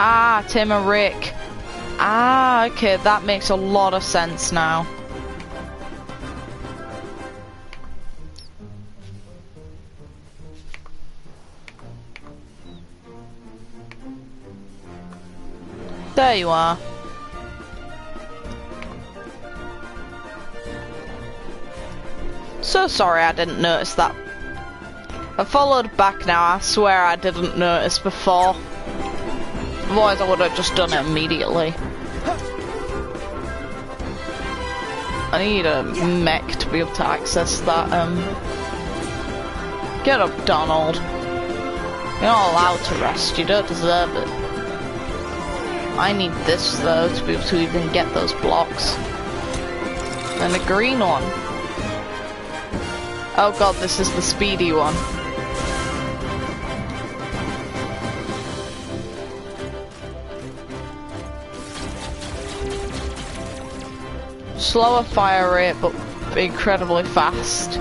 Ah, Tim and Rick. Ah, okay, that makes a lot of sense now. There you are. So sorry I didn't notice that. I followed back now, I swear I didn't notice before. Otherwise I would have just done it immediately. I need a mech to be able to access that, Get up, Donald. You're not allowed to rest, you don't deserve it. I need this, though, to be able to even get those blocks. And a green one. Oh god, this is the speedy one. Slower fire rate, but incredibly fast.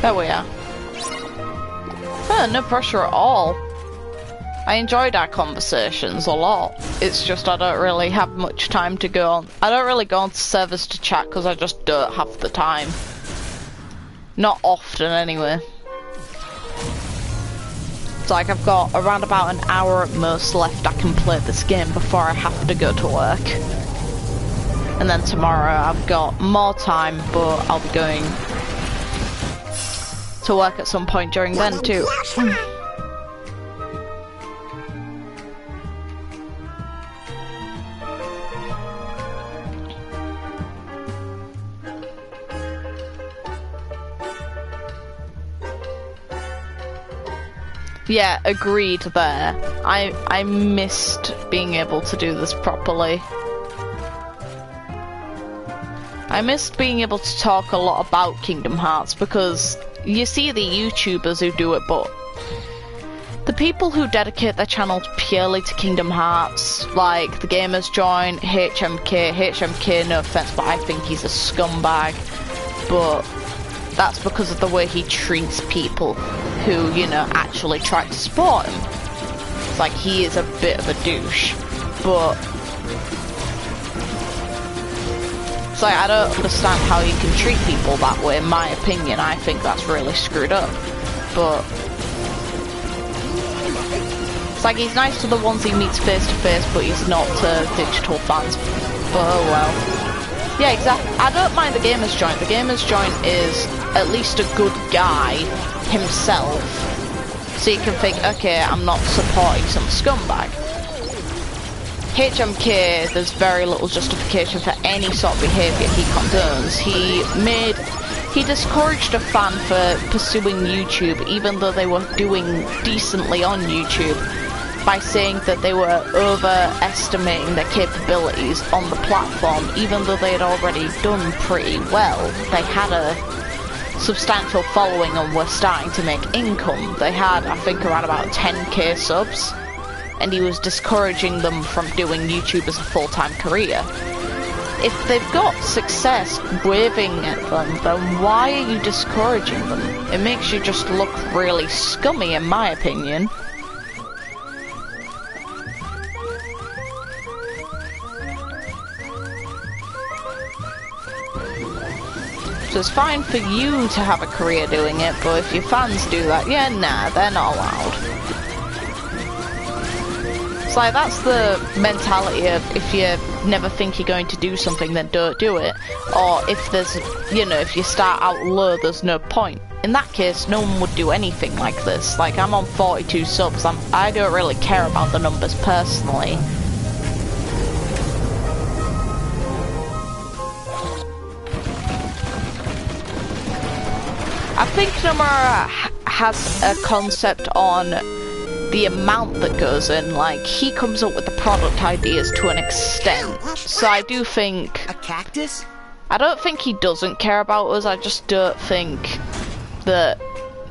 There we are. No pressure at all. I enjoyed our conversations a lot. It's just I don't really have much time to go on. I don't really go on servers to chat because I just don't have the time. Not often anyway. It's like I've got around about an hour at most left I can play this game before I have to go to work. And then tomorrow I've got more time, but I'll be going to work at some point during then too. Yeah, agreed there. I missed being able to do this properly. I missed being able to talk a lot about Kingdom Hearts because you see the YouTubers who do it, but the people who dedicate their channel purely to Kingdom Hearts, like the Gamers Joint, HMK, no offense, but I think he's a scumbag, but that's because of the way he treats people who, you know, actually try to support him. It's like he is a bit of a douche, but it's like I don't understand how you can treat people that way. In my opinion, I think that's really screwed up. But it's like he's nice to the ones he meets face to face, but he's not to digital fans. But oh well. Yeah, exactly. I don't mind the Gamers Joint. The Gamers Joint is at least a good guy himself. So you can think, okay, I'm not supporting some scumbag. HMK, there's very little justification for any sort of behaviour he condones. He discouraged a fan for pursuing YouTube, even though they were doing decently on YouTube, by saying that they were overestimating their capabilities on the platform, even though they had already done pretty well. They had a substantial following and were starting to make income. They had, I think, around about 10k subs, and he was discouraging them from doing YouTube as a full-time career. If they've got success waving at them, then why are you discouraging them? It makes you just look really scummy, in my opinion. So it's fine for you to have a career doing it, but if your fans do that, yeah, nah, they're not allowed. It's like, that's the mentality of, if you never think you're going to do something, then don't do it. Or if there's, you know, if you start out low, there's no point. In that case, no one would do anything like this. Like, I'm on 42 subs, I don't really care about the numbers personally. I think Nomura has a concept on the amount that goes in. Like, he comes up with the product ideas to an extent. So I do think... A cactus? I don't think he doesn't care about us, I just don't think that...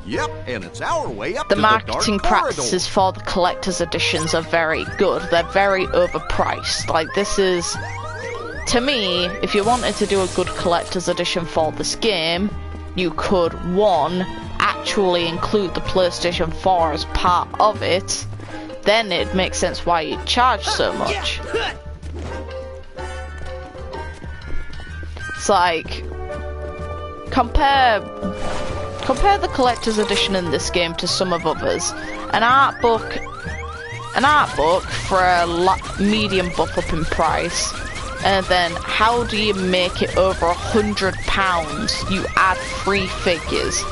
Yep, and it's our way up the to marketing the dark practices for the collector's editions are very good. They're very overpriced. Like, this is... To me, if you wanted to do a good collector's edition for this game, you could, one, actually include the PlayStation 4 as part of it, then it makes sense why you charge so much. It's like, compare the collector's edition in this game to some of others. An art book for a medium buff up in price, and then how do you make it over £100? You add free figures.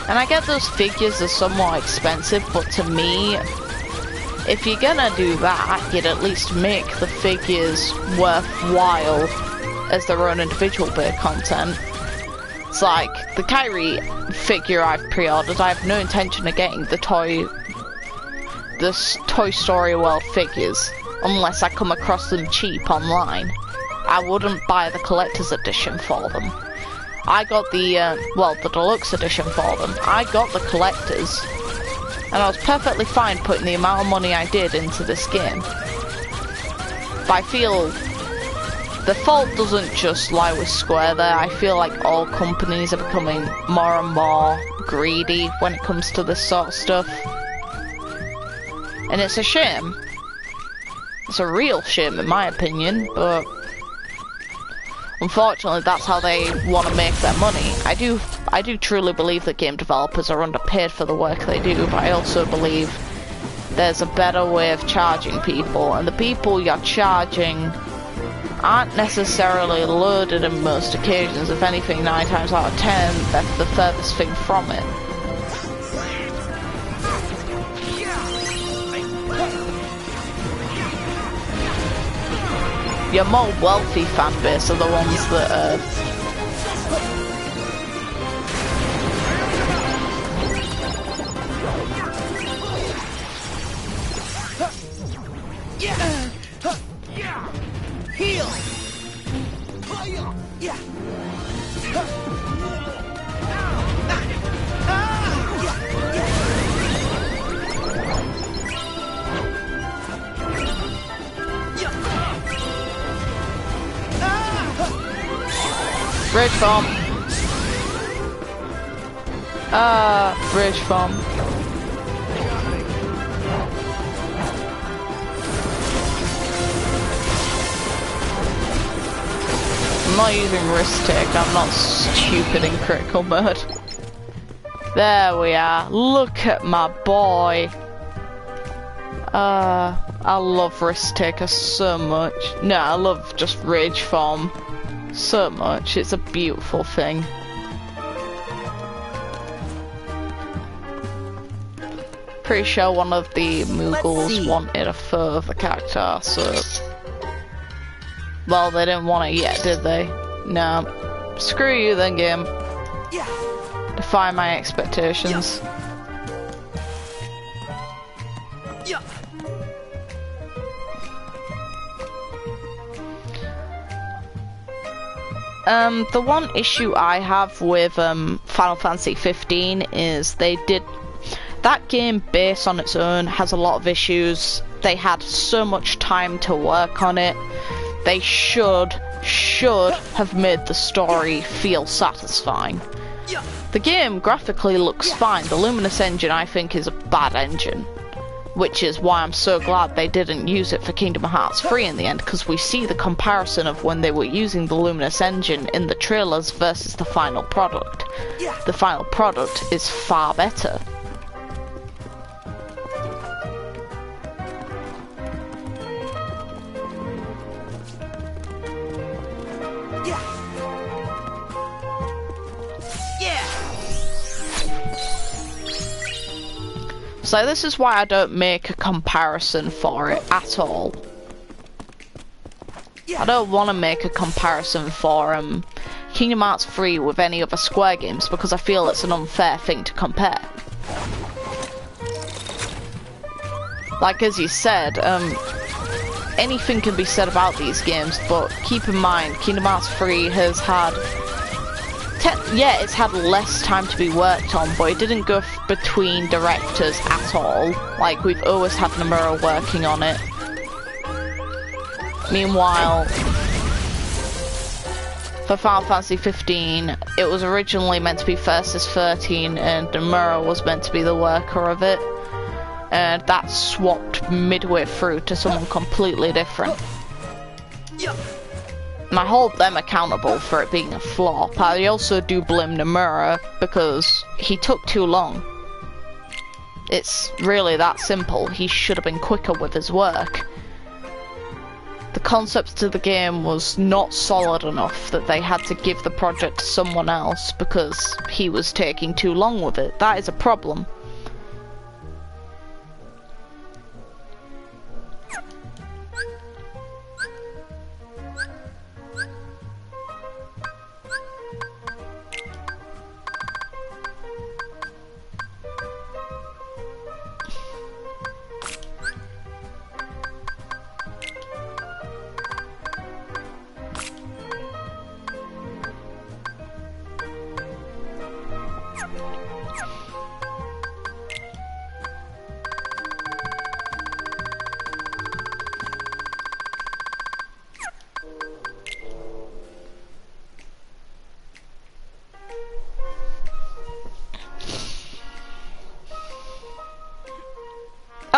And I get those figures are somewhat expensive, but to me, if you're gonna do that, you'd at least make the figures worthwhile as their own individual bit of content. It's like, the Kyrie figure I've pre-ordered, I have no intention of getting the Toy Story World figures, unless I come across them cheap online. I wouldn't buy the collector's edition for them. I got the deluxe edition for them. I got the collectors, and I was perfectly fine putting the amount of money I did into this game. But I feel the fault doesn't just lie with Square there. I feel like all companies are becoming more and more greedy when it comes to this sort of stuff. And it's a shame. It's a real shame in my opinion, but unfortunately that's how they want to make their money. I do truly believe that game developers are underpaid for the work they do, but I also believe there's a better way of charging people, and the people you're charging aren't necessarily loaded in most occasions. If anything, 9 times out of 10, they're the furthest thing from it. Your more wealthy fan base are the ones that are... Heal! Bridge farm. Bridge farm. I'm not using risk take, I'm not stupid in critical mode. There we are. Look at my boy. I love risk taker so much. No, I love just rage farm so much. It's a beautiful thing. pretty sure one of the Let's Mughals see. wanted a further character, so... Well, they didn't want it yet, did they? No. Screw you then, game. Yeah. Defy my expectations. Yeah. The one issue I have with Final Fantasy 15 is that game based on its own has a lot of issues. They had so much time to work on it. They should have made the story feel satisfying. The game graphically looks fine. The Luminous engine, I think, is a bad engine, which is why I'm so glad they didn't use it for Kingdom Hearts 3 in the end, because we see the comparison of when they were using the Luminous engine in the trailers versus the final product. The final product is far better. So this is why I don't make a comparison for it at all. I don't want to make a comparison for Kingdom Hearts 3 with any other Square games because I feel it's an unfair thing to compare. Like as you said, anything can be said about these games, but keep in mind, Kingdom Hearts 3 has had... yeah, it's had less time to be worked on, but it didn't go between directors at all. Like, we've always had Nomura working on it. Meanwhile, for Final Fantasy 15, it was originally meant to be Versus 13, and Nomura was meant to be the worker of it. And that swapped midway through to someone completely different. And I hold them accountable for it being a flop. I also do blame Nomura because he took too long. It's really that simple. He should have been quicker with his work. The concept of the game was not solid enough that they had to give the project to someone else because he was taking too long with it. That is a problem.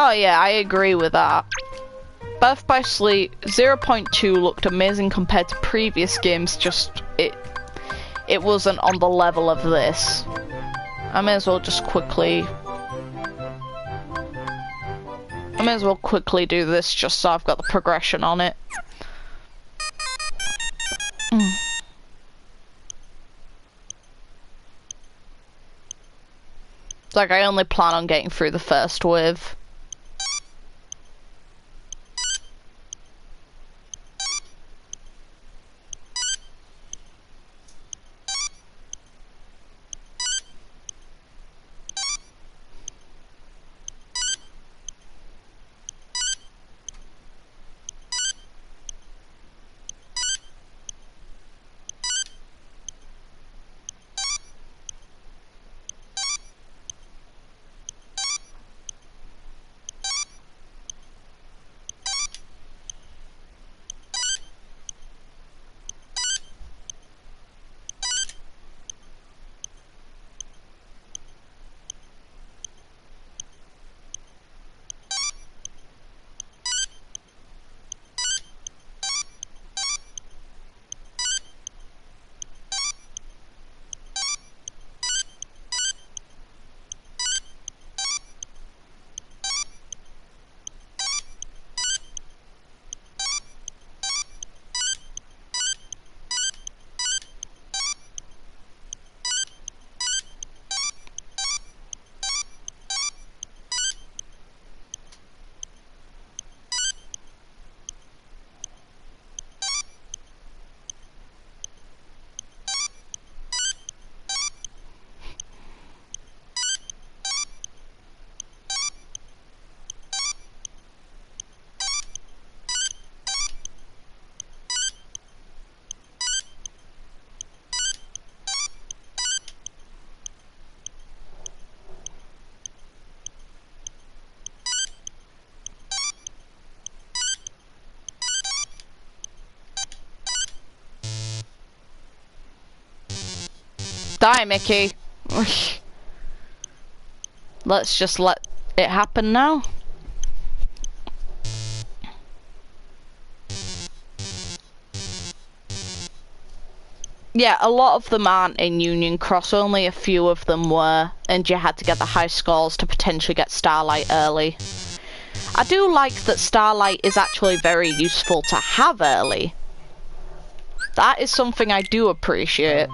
Oh yeah, I agree with that. Birth by Sleep 0.2 looked amazing compared to previous games, just it wasn't on the level of this. I may as well just quickly do this just so I've got the progression on it. It's like I only plan on getting through the first wave. Just die, Mickey. Let's just let it happen now. Yeah, a lot of them aren't in Union Cross, only a few of them were, and you had to get the high scores to potentially get Starlight early. I do like that Starlight is actually very useful to have early. That is something I do appreciate.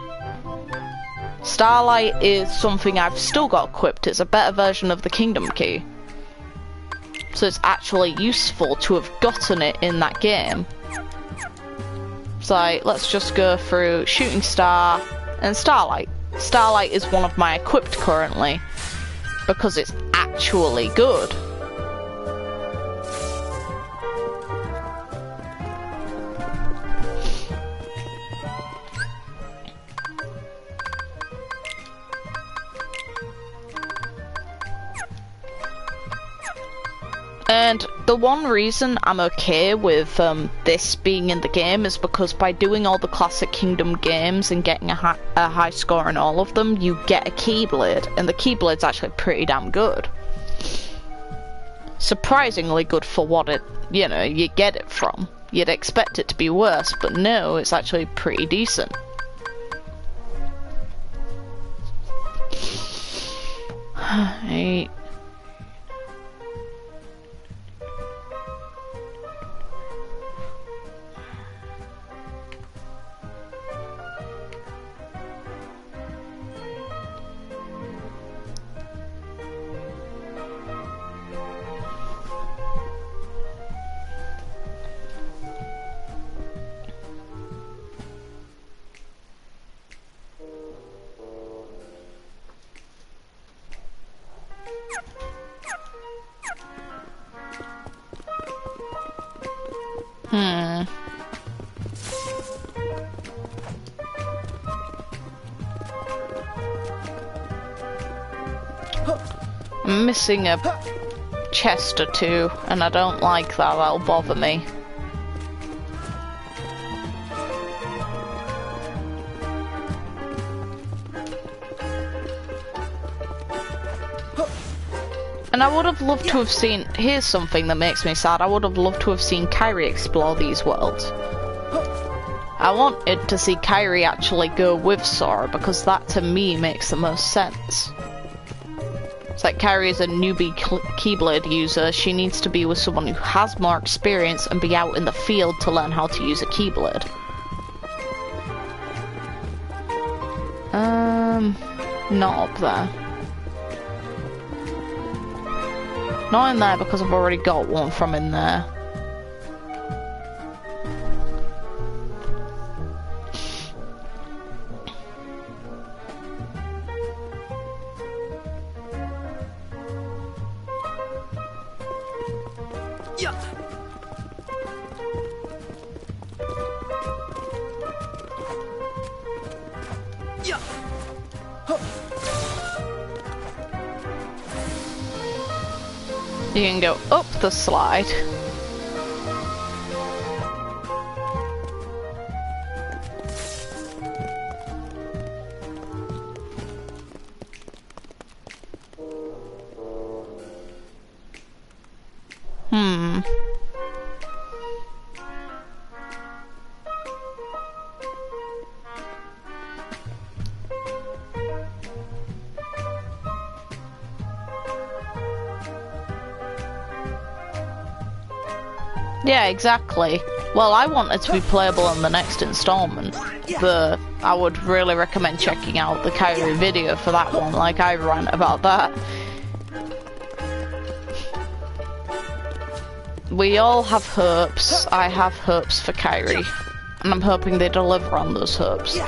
Starlight is something I've still got equipped. It's a better version of the Kingdom Key. So it's actually useful to have gotten it in that game. So let's just go through Shooting Star and Starlight. Starlight is one of my equipped currently because it's actually good. And the one reason I'm okay with this being in the game is because by doing all the classic Kingdom games and getting a high score in all of them, you get a Keyblade, and the Keyblade's actually pretty damn good. Surprisingly good for what it, you know, you get it from. You'd expect it to be worse, but no, it's actually pretty decent. Hey. I'm missing a chest or two, and I don't like that. That'll bother me. And I would have loved to have seen, here's something that makes me sad, I would have loved to have seen Kairi explore these worlds. I wanted to see Kairi actually go with Sora, because that to me makes the most sense. It's like Kairi is a newbie Keyblade user, she needs to be with someone who has more experience and be out in the field to learn how to use a Keyblade. Not up there. Not in there because I've already got one from in there. Yeah. Yeah. You can go up the slide. Yeah, exactly. Well, I want it to be playable in the next installment, but I would really recommend checking out the Kairi video for that one, like I rant about that. We all have hopes. I have hopes for Kairi, and I'm hoping they deliver on those hopes.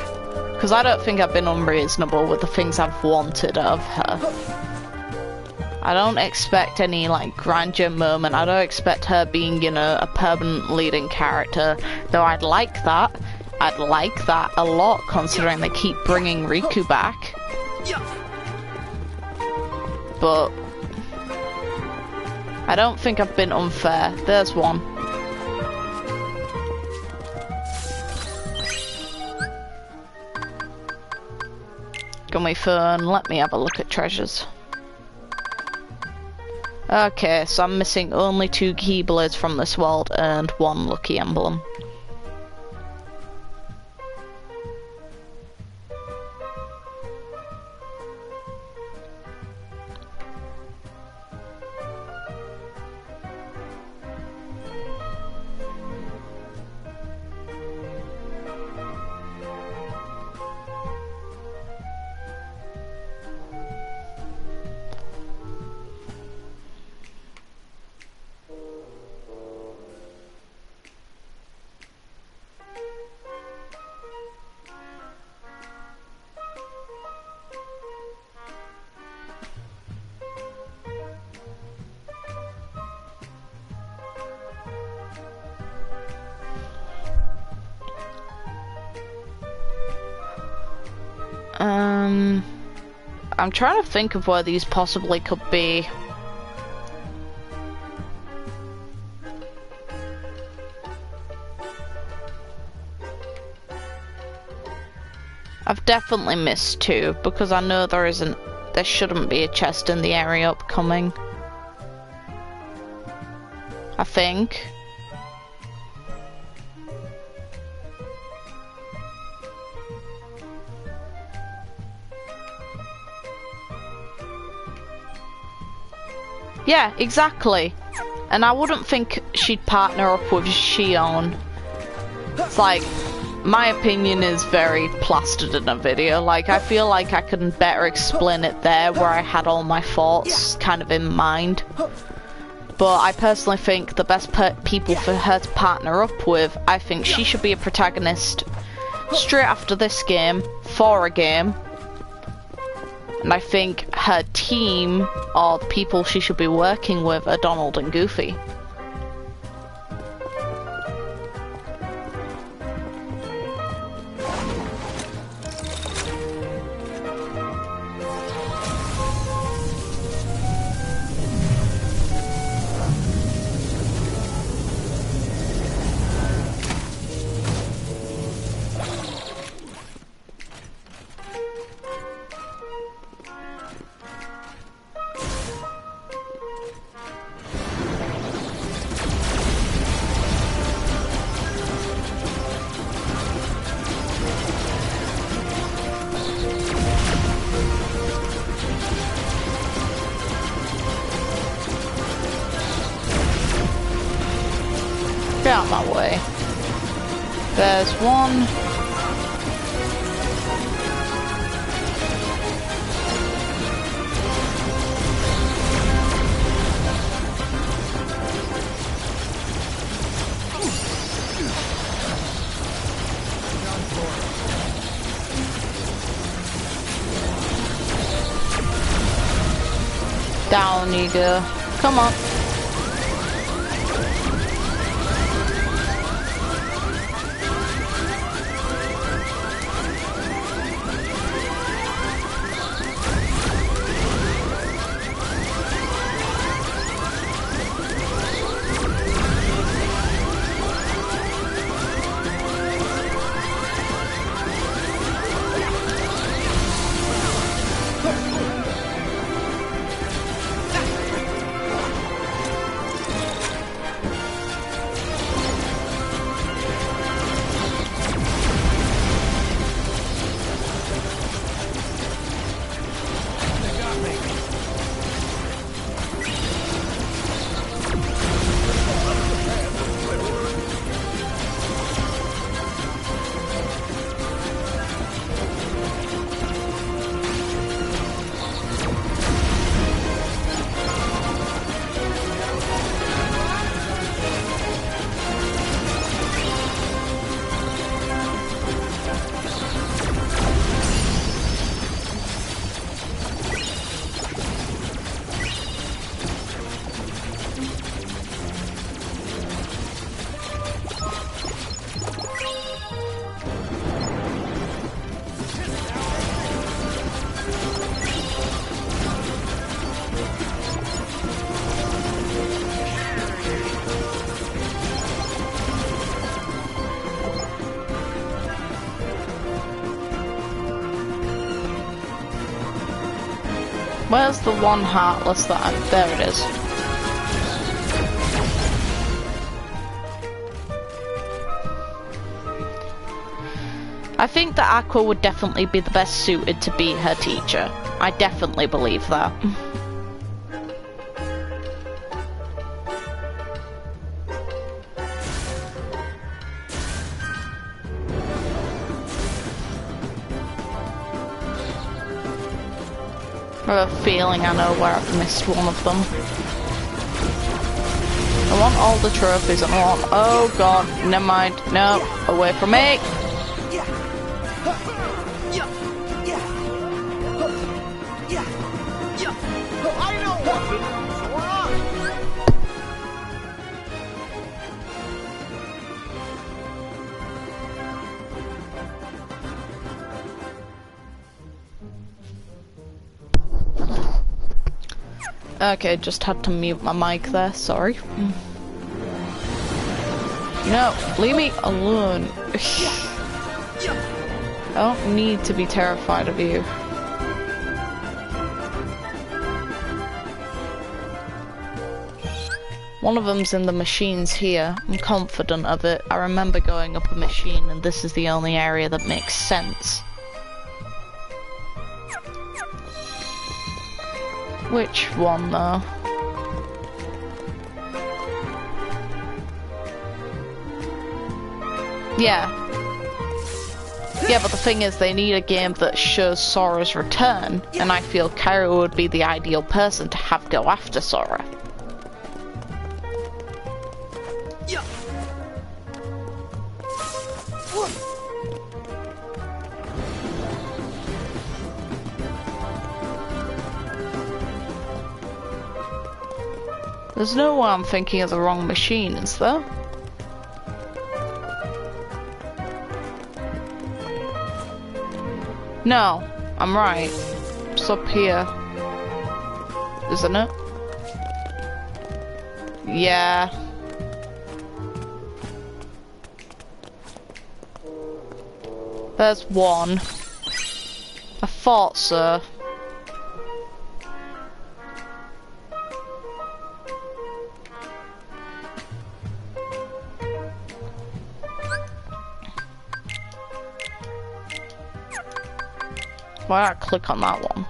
Because I don't think I've been unreasonable with the things I've wanted of her. I don't expect any, like, grandeur moment. I don't expect her being, you know, a permanent leading character. Though I'd like that. I'd like that a lot, considering they keep bringing Riku back. But I don't think I've been unfair. There's one. Gummy Fern, let me have a look at treasures. Okay, so I'm missing only 2 Keyblades from this world and 1 Lucky Emblem. I'm trying to think of where these possibly could be. I've definitely missed 2 because I know there shouldn't be a chest in the area upcoming. I think. Yeah, exactly. And I wouldn't think she'd partner up with Shion. It's like, my opinion is very plastered in a video. Like, I feel like I can better explain it there where I had all my thoughts kind of in mind. But I personally think the best people for her to partner up with, I think she should be a protagonist straight after this game, for a game. And I think her team, or the people she should be working with, are Donald and Goofy. Get out of my way. There's one. Down you go. Come on. Where's the one heartless that there it is. I think that Aqua would definitely be the best suited to be her teacher. I definitely believe that. I have a feeling I know where I've missed one of them. I want all the trophies and I want... Oh god, never mind. No, away from me! I know what to do, Sora. Okay, just had to mute my mic there, sorry. No, leave me alone. I don't need to be terrified of you. One of them's in the machines here. I'm confident of it. I remember going up a machine and this is the only area that makes sense. Which one though? Yeah. Yeah, but the thing is they need a game that shows Sora's return, and I feel Cairo would be the ideal person to have go after Sora. There's no way I'm thinking of the wrong machine, is there? No, I'm right. It's up here. Isn't it? Yeah. There's one. I thought so. Why did I click on that one?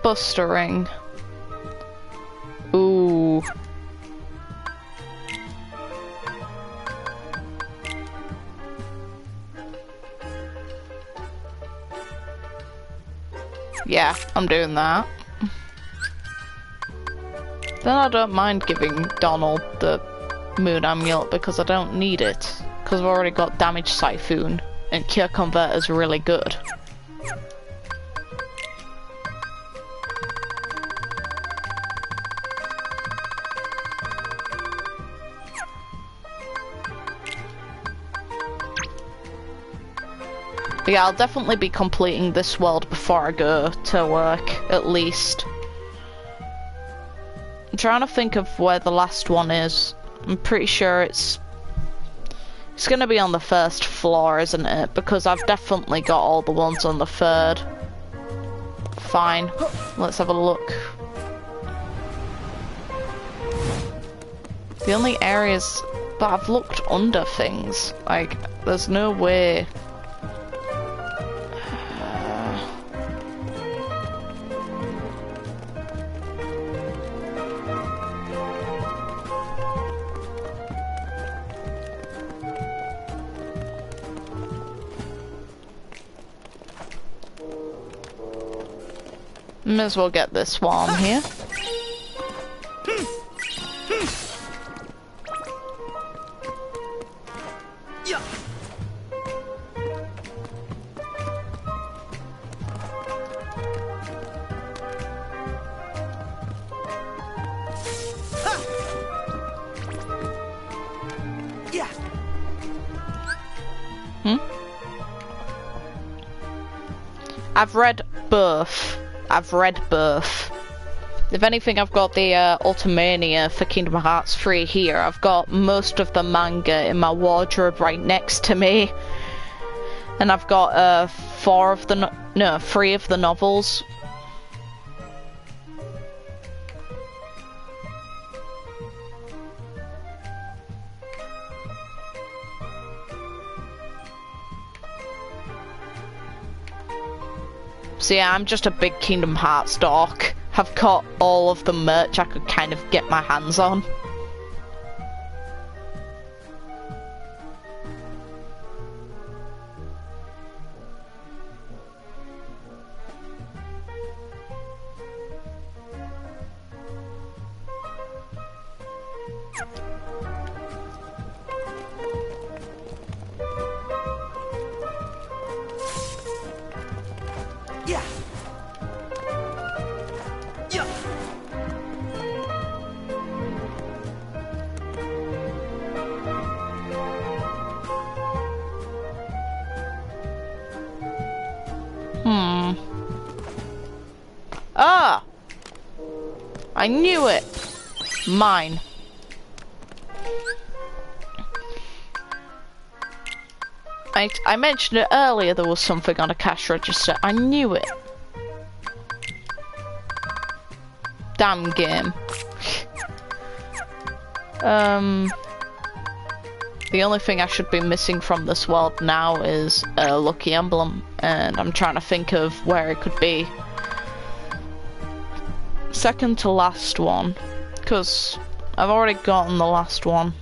Buster ring. Ooh. Yeah, I'm doing that. Then I don't mind giving Donald the moon amulet because I don't need it. Because I've already got damage siphon and cure converter's really good. But yeah, I'll definitely be completing this world before I go to work, at least. I'm trying to think of where the last one is. I'm pretty sure it's gonna be on the first floor, isn't it? Because I've definitely got all the ones on the third. Fine, let's have a look. The only areas, but I've looked under things. Like, there's no way. May as well get this while I'm here. I've read both. If anything, I've got the Ultimania for Kingdom Hearts 3 here. I've got most of the manga in my wardrobe right next to me. And I've got 3 of the novels. So yeah, I'm just a big Kingdom Hearts dork. Have got all of the merch I could kind of get my hands on. Yeah. Yeah. Ah! I knew it! Mine. I mentioned it earlier, there was something on a cash register. I knew it. Damn game. The only thing I should be missing from this world now is a lucky emblem, and I'm trying to think of where it could be. Second to last one, because I've already gotten the last one.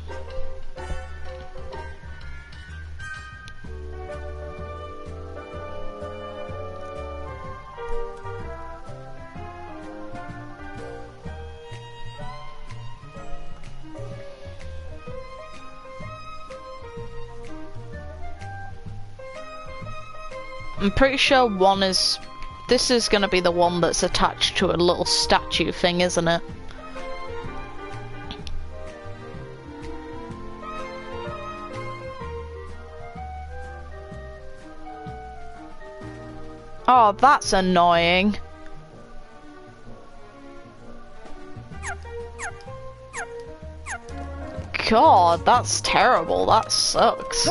I'm pretty sure one is... This is gonna be the one that's attached to a little statue thing, isn't it? Oh, that's annoying. God, that's terrible. That sucks.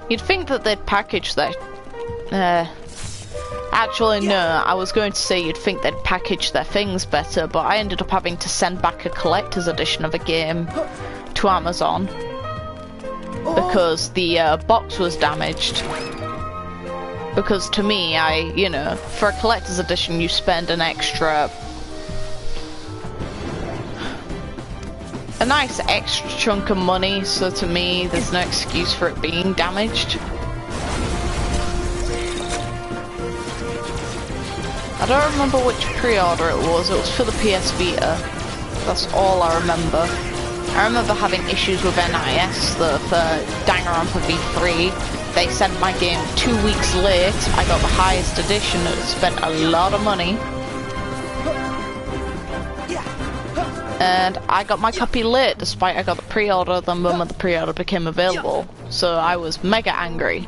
You'd think that they'd package their... Actually, no, I was going to say you'd think they'd package their things better, but I ended up having to send back a collector's edition of a game to Amazon because the box was damaged. Because to me, you know, for a collector's edition, you spend an extra... a nice extra chunk of money, so to me, there's no excuse for it being damaged. I don't remember which pre-order it was for the PS Vita. That's all I remember. I remember having issues with NIS, for Danganronpa V3. They sent my game 2 weeks late. I got the highest edition and spent a lot of money. And I got my copy late despite I got the pre-order the moment the pre-order became available. So I was mega angry.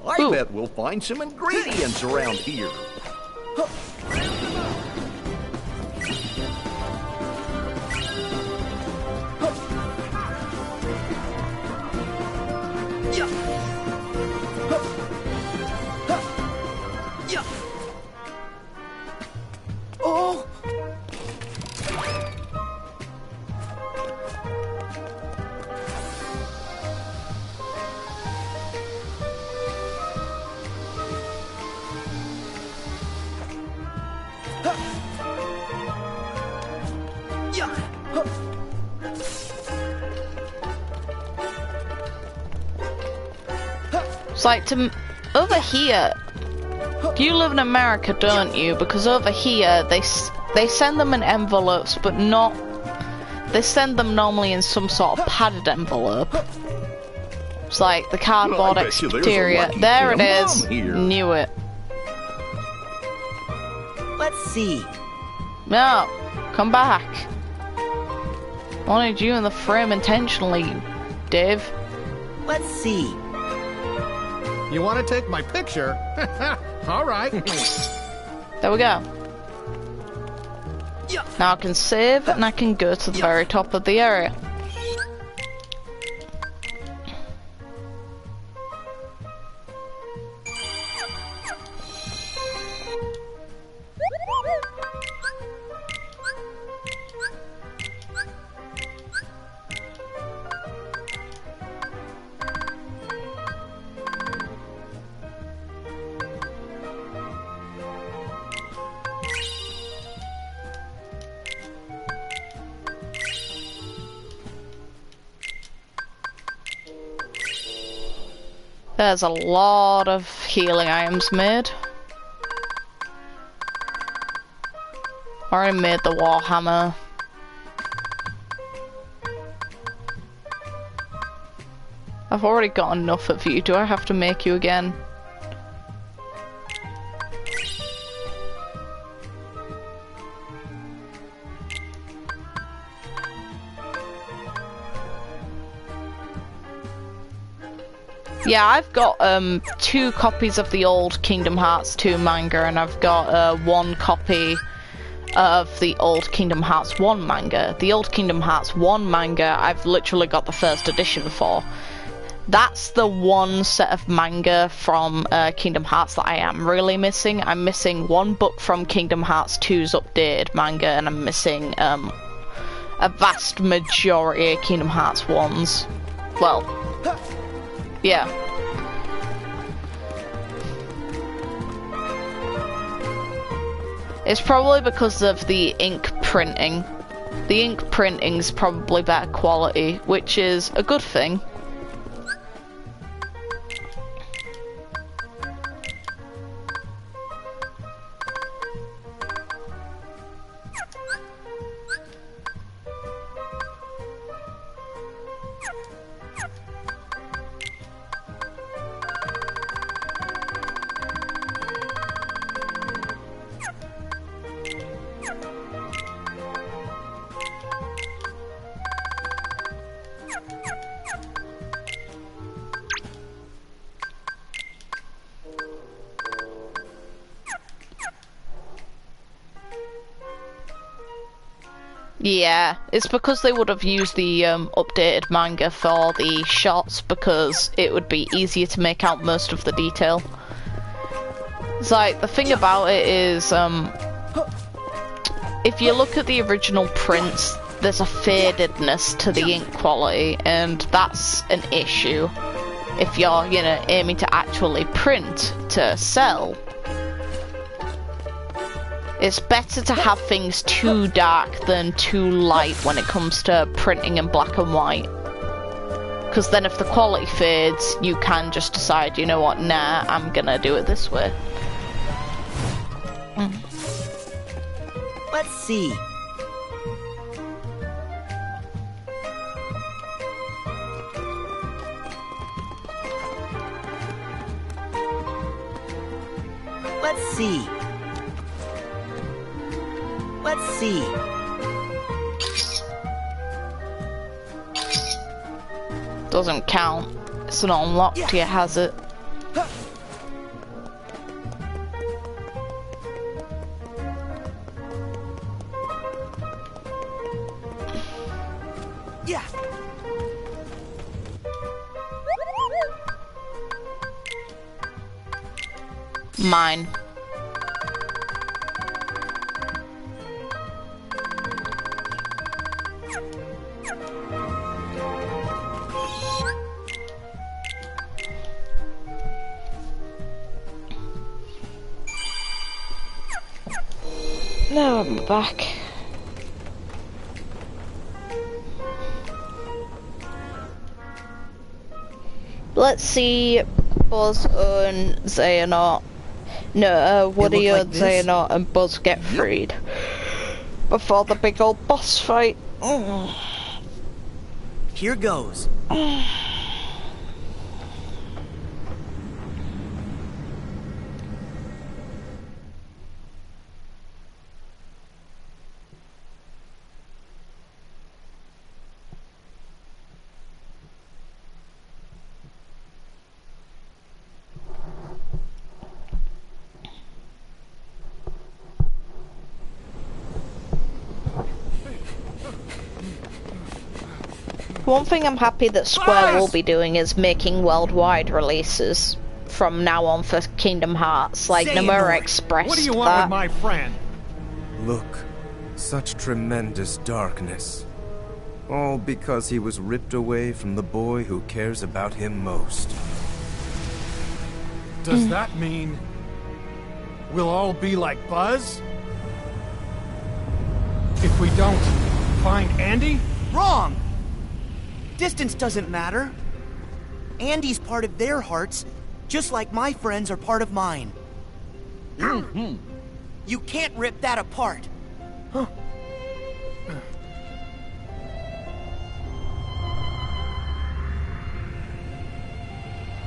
I bet we'll find some ingredients around here. Oh! It's like over here. You live in America, don't you? Because over here they send them in envelopes, but not. They send them normally in some sort of padded envelope. It's like the cardboard exterior. There it is. Knew it. Let's see. No, come back. Wanted you in the frame intentionally, Dave. Let's see. You want to take my picture? All right. There we go. Now I can save and I can go to the very top of the area. There's a lot of healing items made. Already made the Warhammer. I've already got enough of you. Do I have to make you again? Yeah, I've got 2 copies of the old Kingdom Hearts 2 manga, and I've got 1 copy of the old Kingdom Hearts 1 manga. The old Kingdom Hearts 1 manga, I've literally got the first edition for. That's the one set of manga from Kingdom Hearts that I am really missing. I'm missing 1 book from Kingdom Hearts 2's updated manga, and I'm missing a vast majority of Kingdom Hearts 1's. Well, yeah. It's probably because of the ink printing. The ink printing's probably better quality, which is a good thing. Yeah, it's because they would have used the updated manga for the shots, because it would be easier to make out most of the detail. It's like, the thing about it is, if you look at the original prints, there's a fadedness to the ink quality, and that's an issue if you're, you know, aiming to actually print to sell. It's better to have things too dark than too light when it comes to printing in black and white. Because then if the quality fades, you can just decide, you know what, nah, I'm gonna do it this way. Let's see. Let's see. Let's see. Doesn't count. It's not unlocked yet, has it? Yeah. Mine. Now I'm back. Let's see Buzz and Xehanort. No, Woody like and this? Xehanort and Buzz get freed before the big old boss fight. Here goes. One thing I'm happy that Square will be doing is making worldwide releases from now on for Kingdom Hearts, like Nomura expressed What do you want that. with my friend? Look, such tremendous darkness. All because he was ripped away from the boy who cares about him most. Does that mean we'll all be like Buzz? If we don't find Andy? Wrong! Distance doesn't matter. Andy's part of their hearts, just like my friends are part of mine. You can't rip that apart.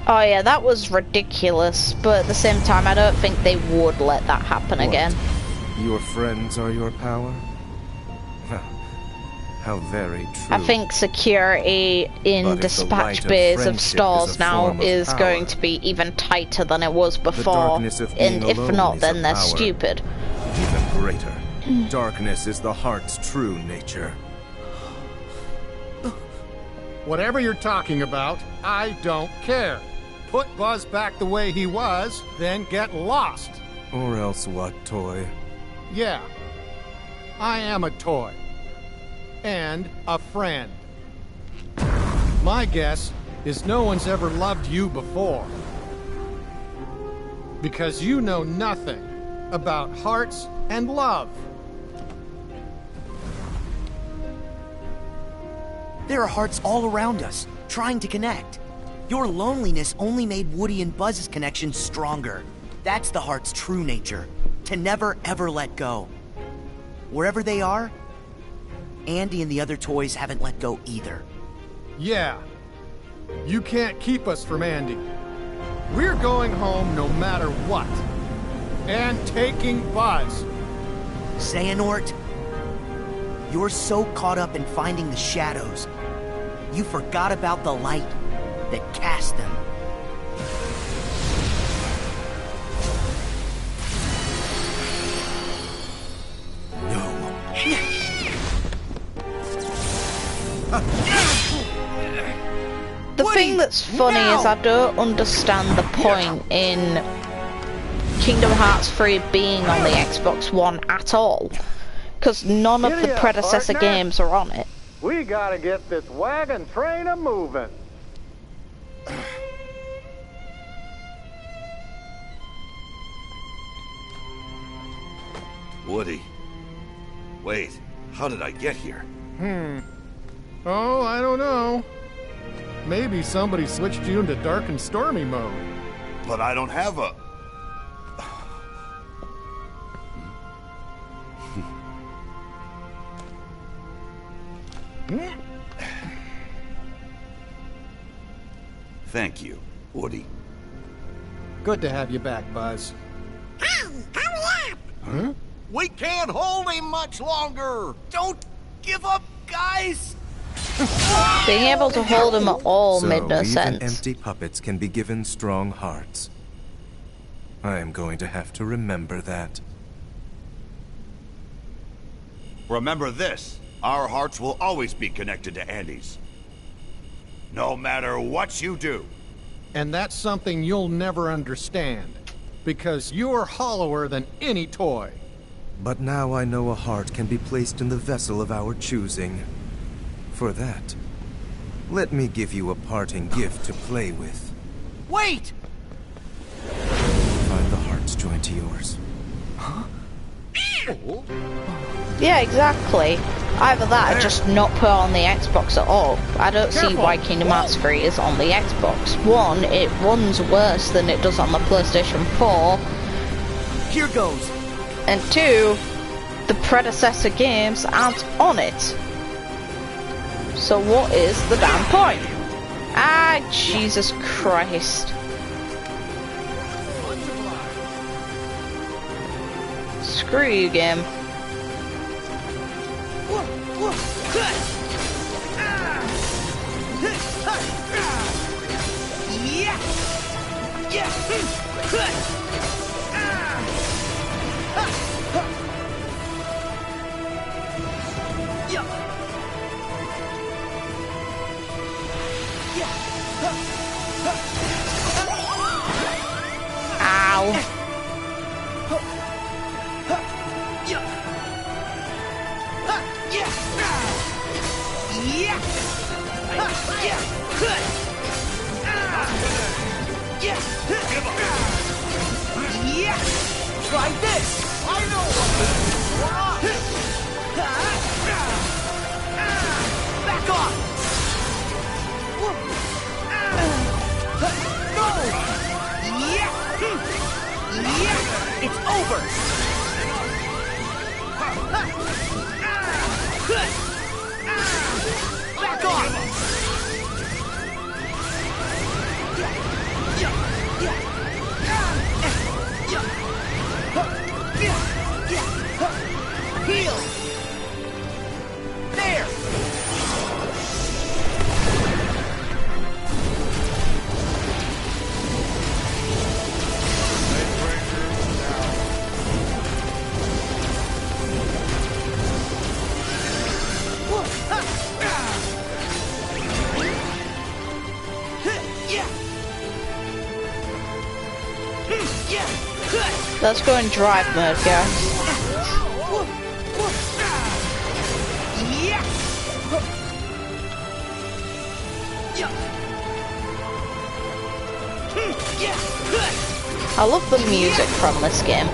Oh yeah, that was ridiculous, but at the same time, I don't think they would let that happen again. Your friends are your power? How very true. I think security in dispatch bays of stores now is going to be even tighter than it was before, and if not, then they're stupid. Even greater. Darkness is the heart's true nature. Whatever you're talking about, I don't care. Put Buzz back the way he was, then get lost. Or else what, Toy? Yeah, I am a toy. And a friend. My guess is no one's ever loved you before. Because you know nothing about hearts and love. There are hearts all around us, trying to connect. Your loneliness only made Woody and Buzz's connection stronger. That's the heart's true nature, to never ever let go. Wherever they are, Andy and the other toys haven't let go either. Yeah. You can't keep us from Andy. We're going home no matter what. And taking Buzz. Xehanort, you're so caught up in finding the shadows, you forgot about the light that cast them. The thing that's funny is I don't understand the point in Kingdom Hearts 3 being on the Xbox One at all. Because none of the predecessor games are on it. We gotta get this wagon train a-moving. Woody. Wait, how did I get here? Oh, I don't know. Maybe somebody switched you into dark and stormy mode. But I don't have a... Thank you, Woody. Good to have you back, Buzz. Hey, hurry up! Huh? We can't hold him much longer. Don't give up, guys! Being able to hold him at all made no even sense. empty puppets can be given strong hearts. I am going to have to remember that. Remember this, our hearts will always be connected to Andy's. No matter what you do. And that's something you'll never understand. Because you're hollower than any toy. But now I know a heart can be placed in the vessel of our choosing. For that, let me give you a parting gift to play with. Wait! Find the heart's joined to yours. Yeah, exactly. Either that or just not put on the Xbox at all. I don't see why Kingdom Hearts 3 is on the Xbox. One, it runs worse than it does on the PlayStation 4. Here goes. And two, the predecessor games aren't on it. So what is the damn point? Ah, Jesus Christ. Screw you, game. Ow. Try this! I know what this is. Back off! It's over! Back off! Heal! There! Let's go in drive mode, guys. I love the music from this game.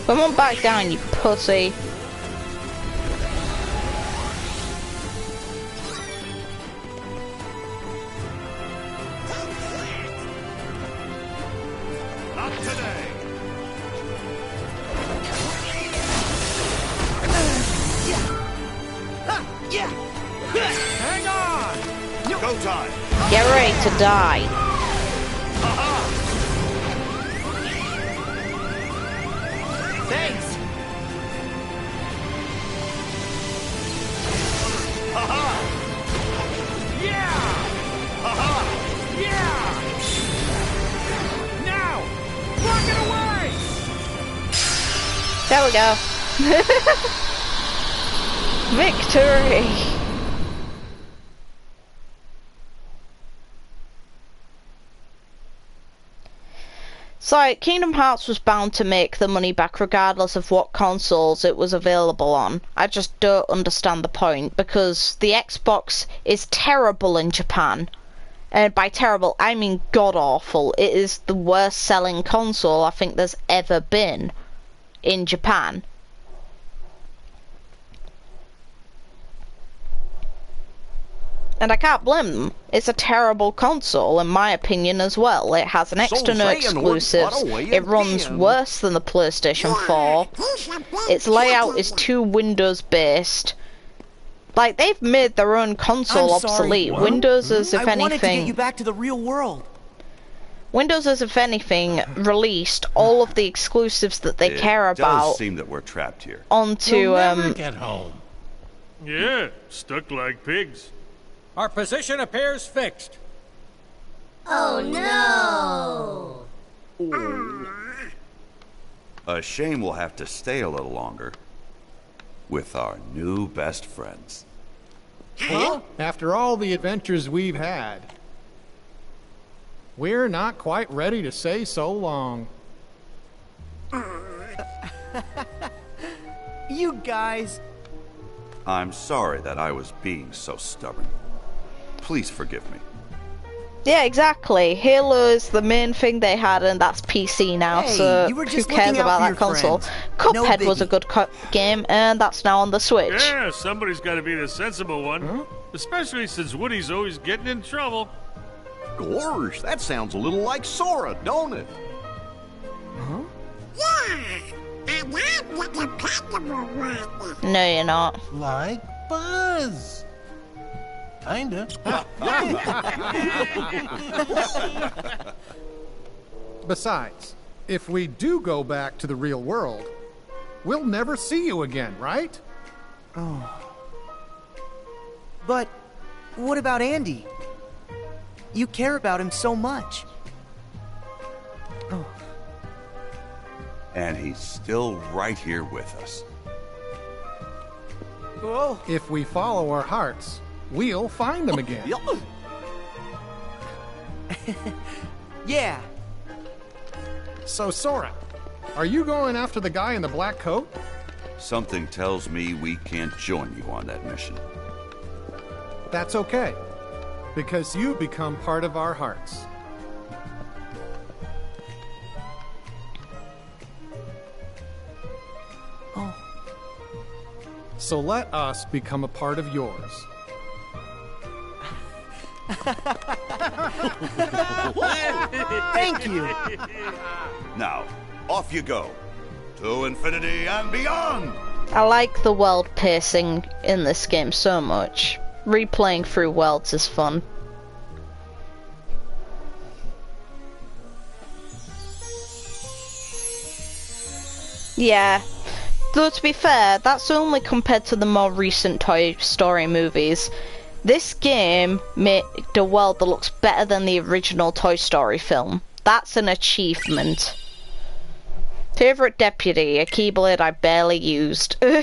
Come on back down, you pussy. Not today. Hang on! Go time. Get ready to die. Thanks! Yeah! Yeah! Now! Block it away! There we go. Victory! So, Kingdom Hearts was bound to make the money back regardless of what consoles it was available on. I just don't understand the point, because the Xbox is terrible in Japan. And by terrible, I mean god-awful. It is the worst selling console I think there's ever been in Japan. And I can't blame them. It's a terrible console, in my opinion, as well. It has an extra no exclusives. It runs worse than the PlayStation 4. Its layout is too Windows-based. Like, they've made their own console obsolete. Windows is, if I wanted to get anything... you back to the real world. Windows has, if anything, released all of the exclusives that they care It does about seem that we're trapped here. onto, You'll never get home. Yeah, stuck like pigs. Our position appears fixed. Oh no! A shame we'll have to stay a little longer with our new best friends. Huh? After all the adventures we've had, we're not quite ready to say so long. You guys. I'm sorry that I was being so stubborn. Please forgive me. Yeah, exactly. Halo's the main thing they had, and that's PC now, Hey, so you were who just cares looking out about for that your console? friends. Cuphead No was a biggie. good game, and that's now on the Switch. Yeah, somebody's got to be the sensible one. Especially since Woody's always getting in trouble. Gosh, that sounds a little like Sora, don't it? No, you're not. Like Buzz. Kinda. Besides, if we do go back to the real world, we'll never see you again, right? But what about Andy? You care about him so much. And he's still right here with us. Whoa. If we follow our hearts, we'll find them again. Yeah. So, Sora, are you going after the guy in the black coat? Something tells me we can't join you on that mission. That's okay, because you become part of our hearts. So let us become a part of yours. Thank you. Now, off you go. To infinity and beyond! I like the world pacing in this game so much. Replaying through worlds is fun. Yeah. Though to be fair, that's only compared to the more recent Toy Story movies. This game made a world that looks better than the original Toy Story film. That's an achievement. Favorite deputy, a keyblade I barely used. You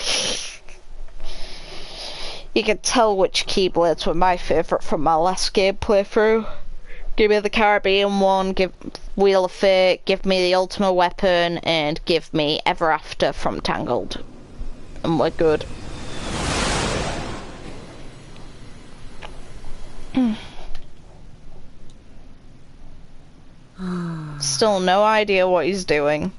can tell which keyblades were my favorite from my last game playthrough. Give me the Caribbean one, give Wheel of Fate, give me the Ultimate Weapon, and give me Ever After from Tangled. And we're good. Still no idea what he's doing.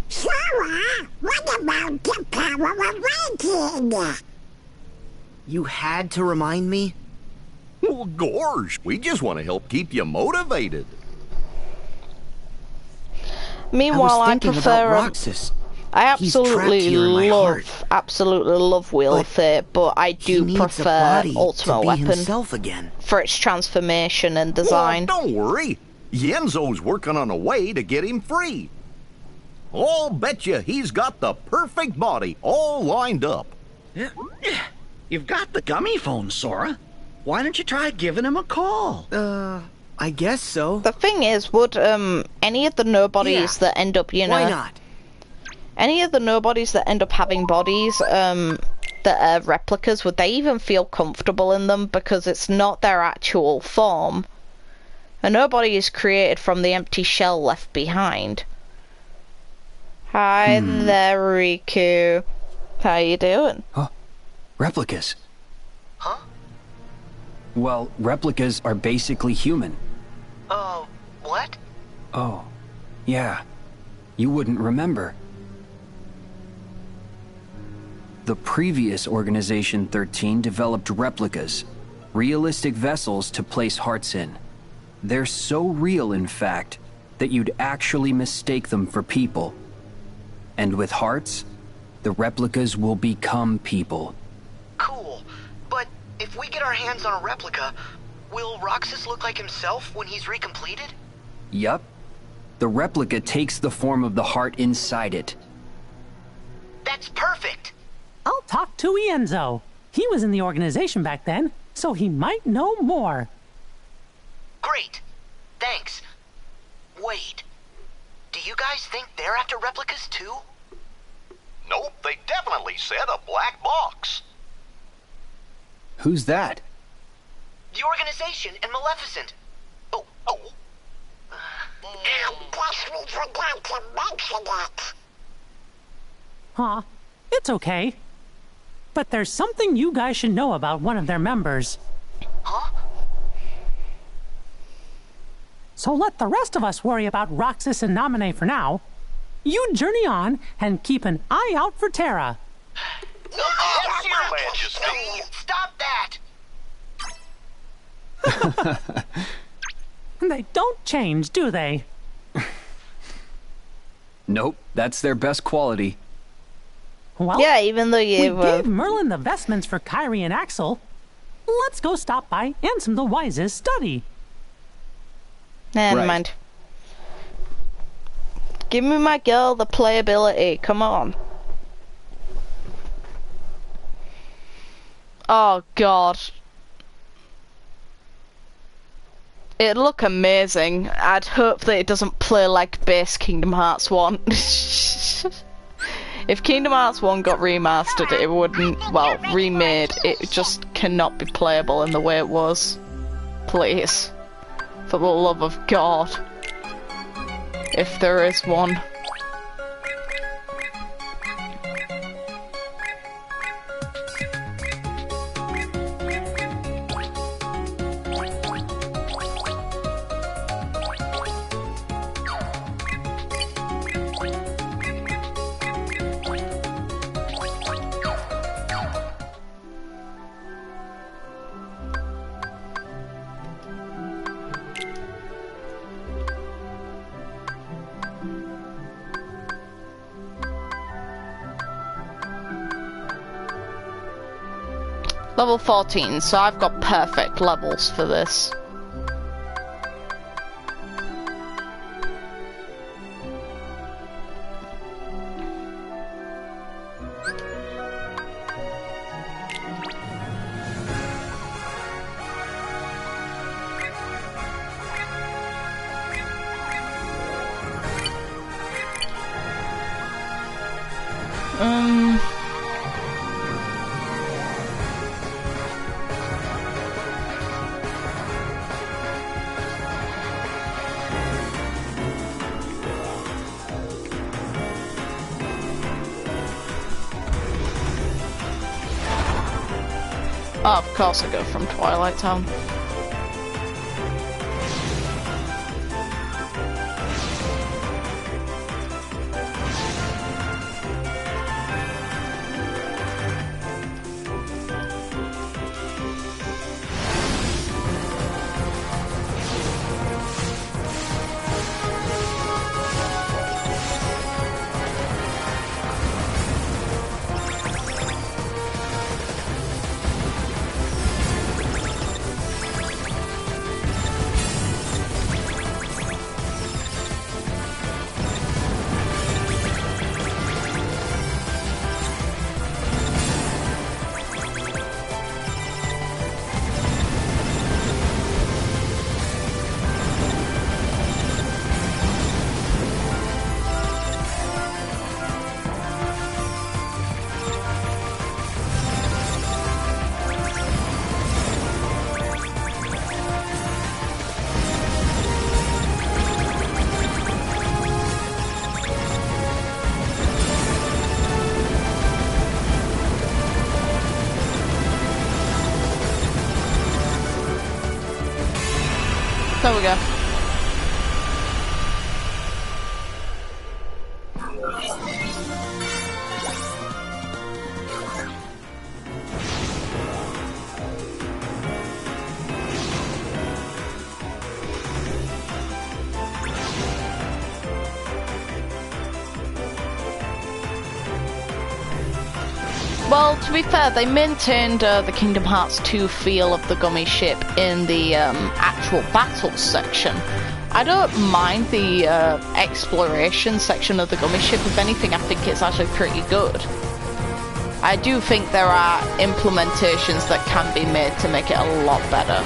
Sarah, what about the power of waiting? You had to remind me? Well, gosh, we just want to help keep you motivated. Meanwhile, I thinking prefer. about Roxas. I He's trapped here in my heart. absolutely love Wheel of Fate, but I He do needs a prefer body Ultimate to be Weapon himself again. for its transformation and design. Well, don't worry. Yenzo's working on a way to get him free. I'll bet you he's got the perfect body all lined up. You've got the gummy phone, Sora. Why don't you try giving him a call? I guess so. The thing is, would any of the nobodies that end up, you know, Why not? any of the nobodies that end up having bodies that are replicas, would they even feel comfortable in them? Because it's not their actual form. A nobody is created from the empty shell left behind. Hi there, Riku. How you doing? Replicas. Huh? Well, replicas are basically human. What? Oh, yeah. You wouldn't remember. The previous Organization 13 developed replicas, realistic vessels to place hearts in. They're so real, in fact, that you'd actually mistake them for people. And with hearts, the replicas will become people. Cool. But if we get our hands on a replica, will Roxas look like himself when he's recompleted? Yup. The replica takes the form of the heart inside it. That's perfect. I'll talk to Enzo. He was in the organization back then, so he might know more. Great. Thanks. Wait. Do you guys think they're after replicas too? Nope, they definitely said a black box. Who's that? The organization and Maleficent. Oh. I guess we forgot to mention it. Huh, it's okay. But there's something you guys should know about one of their members. Huh? So let the rest of us worry about Roxas and Naminé for now. You journey on and keep an eye out for Terra. Yes, Your Majesty. Stop that! They don't change, do they? Nope, that's their best quality. Well, Yeah, even though you we gave Merlin the vestments for Kyrie and Axel. Let's go stop by Ansem the Wise's study. Never Right. mind. Give me my girl the playability. Come on. Oh god. It'd look amazing. I'd hope that it doesn't play like base Kingdom Hearts 1. If Kingdom Hearts 1 got remastered, it wouldn't, well, remade, it just cannot be playable in the way it was. Please. For the love of God. If there is one. Level 14, so I've got perfect levels for this. Oh, of course I go from Twilight Town. There we go. Well, to be fair, they maintained the Kingdom Hearts 2 feel of the gummy ship in the actual battles section. I don't mind the exploration section of the gummy ship. If anything, I think it's actually pretty good. I do think there are implementations that can be made to make it a lot better.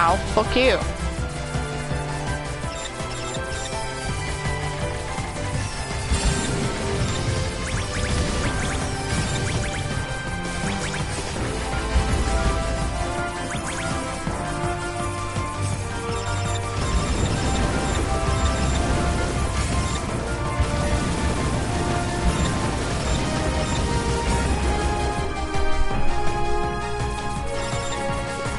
now. Fuck you.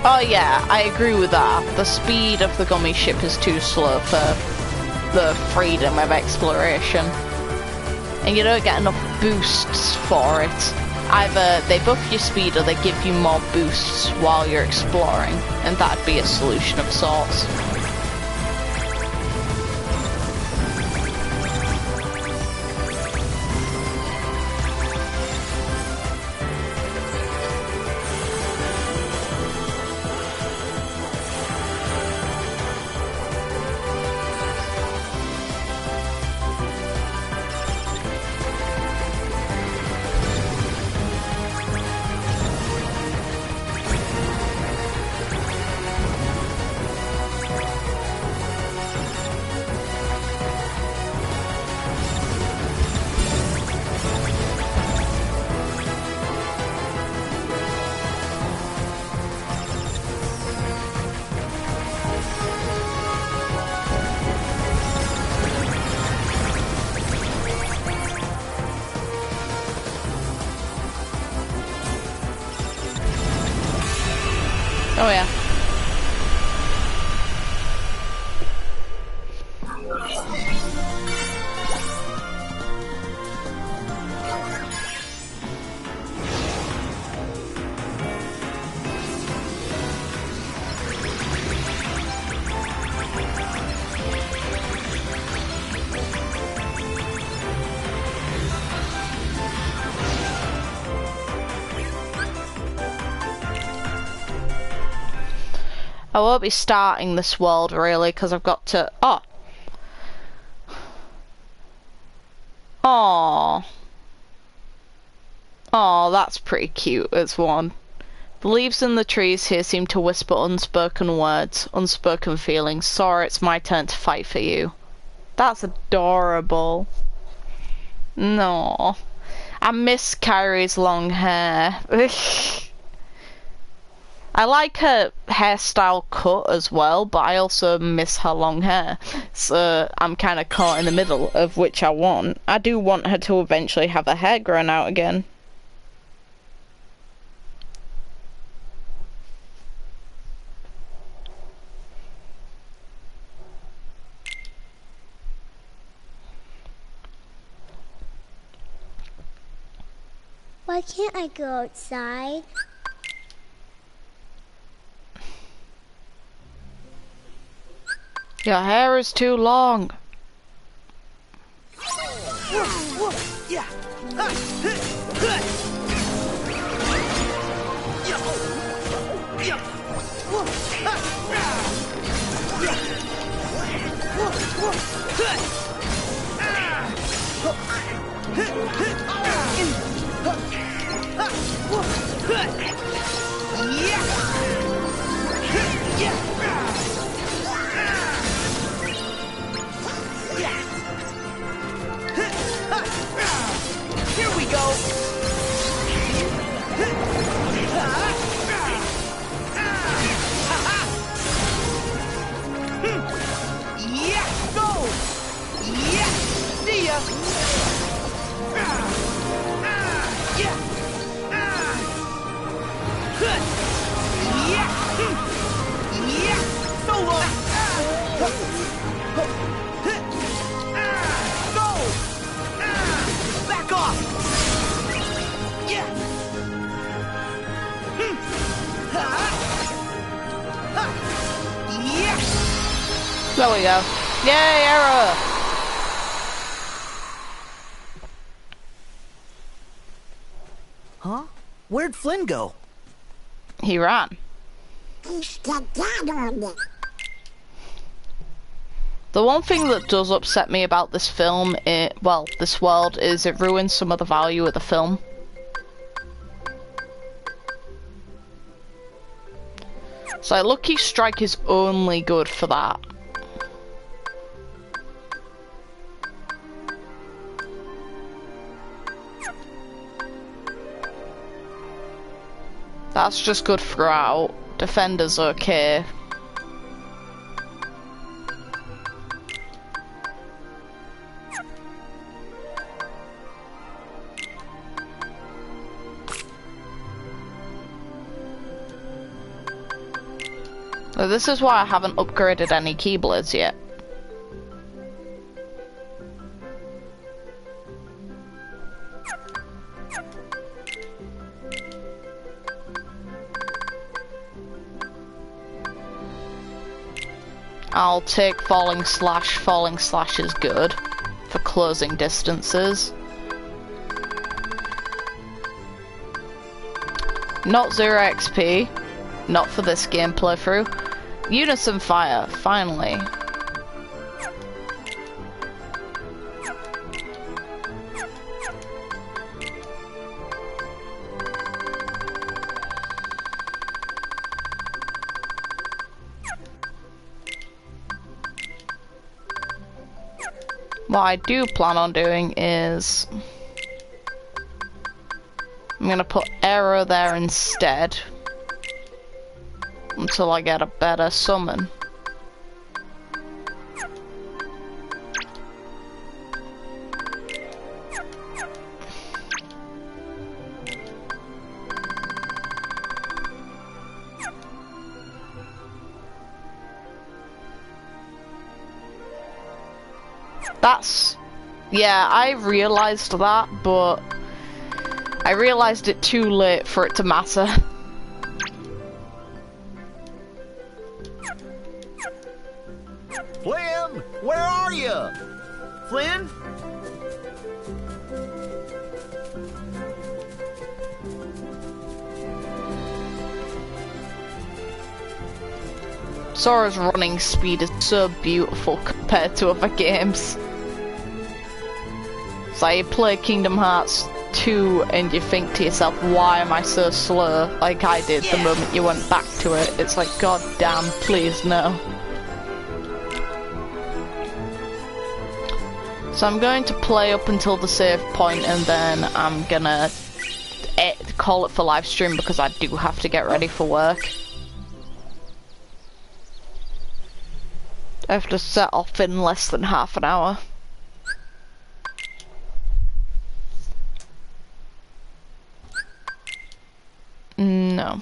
Oh yeah, I agree with that. The speed of the gummy ship is too slow for the freedom of exploration. And you don't get enough boosts for it. Either they buff your speed or they give you more boosts while you're exploring. And that'd be a solution of sorts. Oh yeah. I won't be starting this world really because I've got to. Oh. Oh, that's pretty cute as one. The leaves in the trees here seem to whisper unspoken words, unspoken feelings. Sora, it's my turn to fight for you. That's adorable. No. I miss Kyrie's long hair. I like her hairstyle cut as well, but I also miss her long hair. So I'm kind of caught in the middle of which I want. I do want her to eventually have her hair grown out again. Why can't I go outside? Your hair is too long. Here we go. Yeah, go. Yeah, see ya. Yeah. Yeah. Yeah. So long. Go. Back off. Yeah. Yeah. There we go. Yay, error! Huh? Where'd Flynn go? He ran. The one thing that does upset me about this film, this world, is it ruins some of the value of the film. So Lucky Strike is only good for that. That's just good throughout. Defender's okay. So this is why I haven't upgraded any Keyblades yet. I'll take Falling Slash. Falling Slash is good for closing distances. Not 0 XP. Not for this game playthrough. Unison Fire, finally. What I do plan on doing is I'm gonna put Arrow there instead until I get a better summon. That's... yeah, I realised that, but I realised it too late for it to matter. Flynn, where are you? Flynn? Sora's running speed is so beautiful compared to other games. So you play Kingdom Hearts 2 and you think to yourself, why am I so slow? Like I did the moment you went back to it. It's like, god damn, please no. So I'm going to play up until the save point and then I'm gonna call it for live stream because I do have to get ready for work. I have to set off in less than half an hour. No.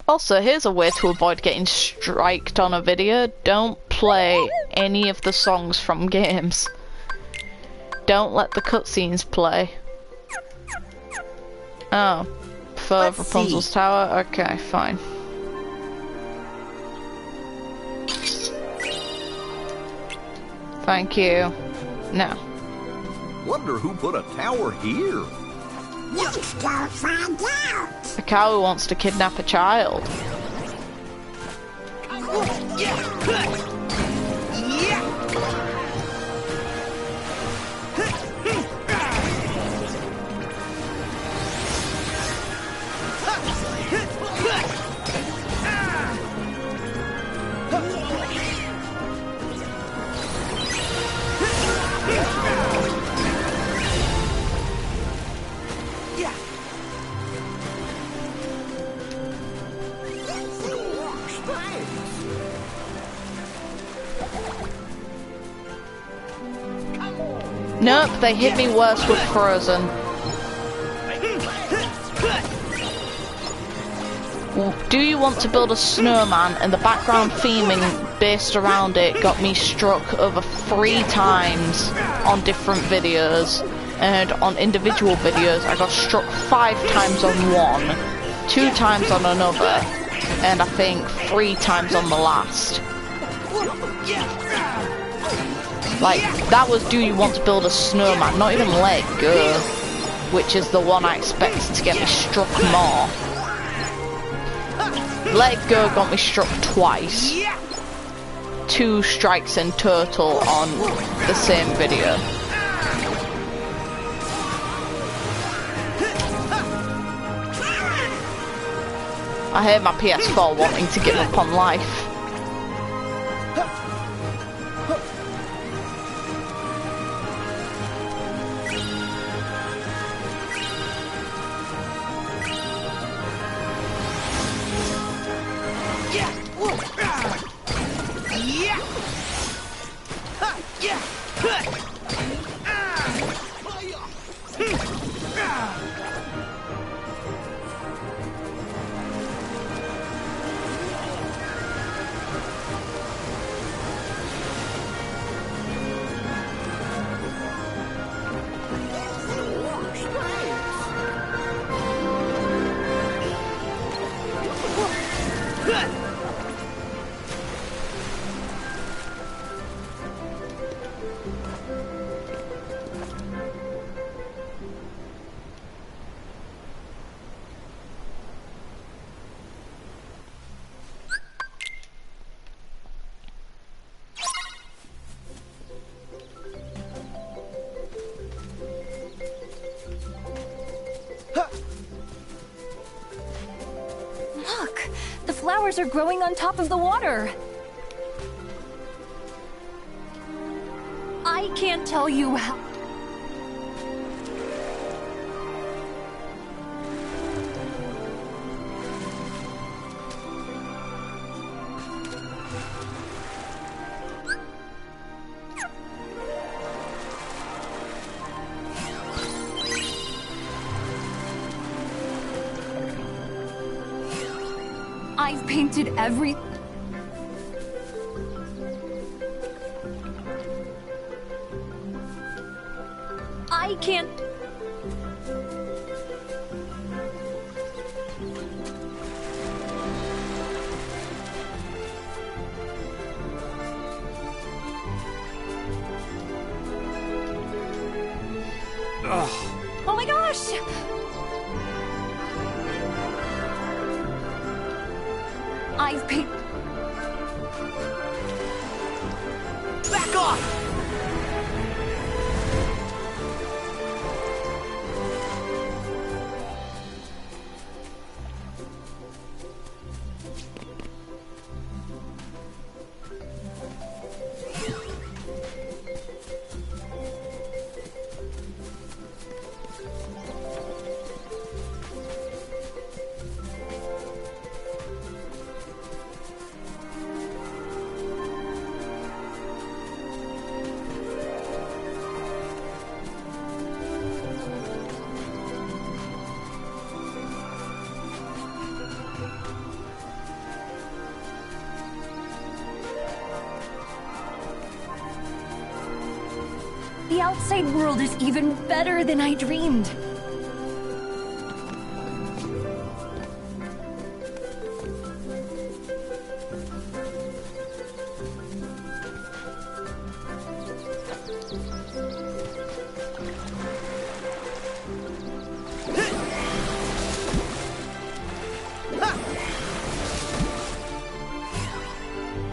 Also, here's a way to avoid getting striked on a video. Don't play any of the songs from games. Don't let the cutscenes play. Oh. For Rapunzel's Tower? Okay, fine. Thank you. No. Wonder who put a tower here? Let's go find out. A cow who wants to kidnap a child. Nope, they hit me worse with Frozen. Do you want to build a snowman? And the background theming based around it got me struck over 3 times on different videos. And on individual videos I got struck 5 times on one, 2 times on another, and I think 3 times on the last. Like, that was do you want to build a snowman, not even Let It Go, which is the one I expected to get me struck more. Let It Go got me struck twice. 2 strikes in total on the same video. I hear my PS4 wanting to give up on life. Look, the flowers are growing on top of the water. I can't tell you how... I've painted every... I can't... Oh my gosh! I've paid... Back off! The outside world is even better than I dreamed.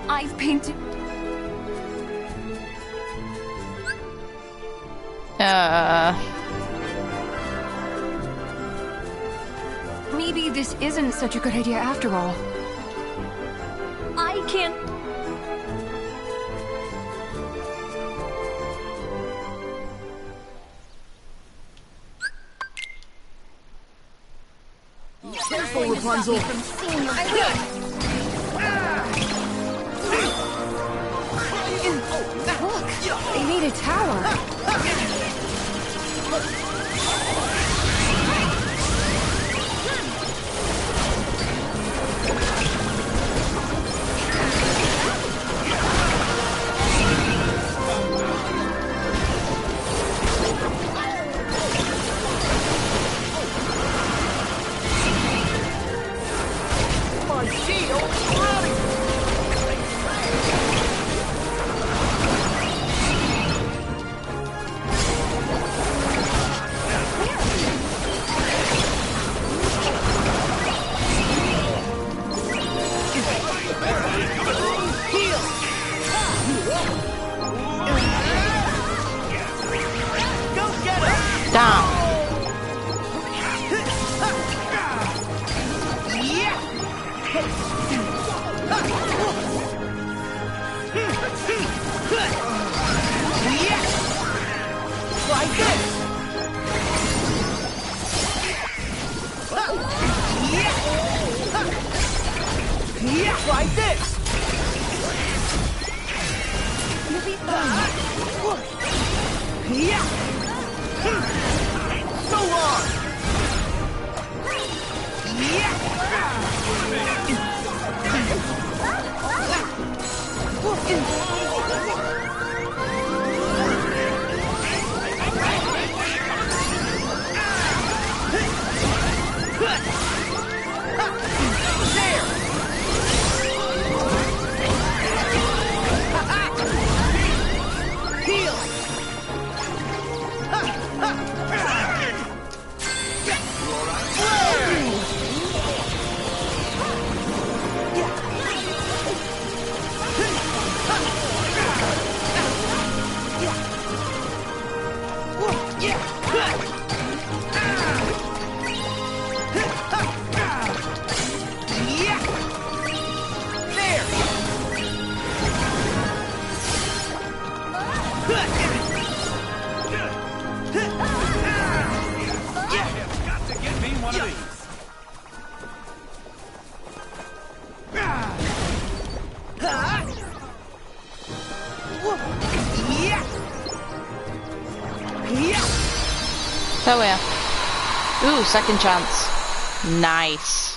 I've painted... Maybe this isn't such a good idea after all. I can't... Careful, Rapunzel! Look, they made a tower. Try this! So long! So yeah. Ooh, second chance. Nice.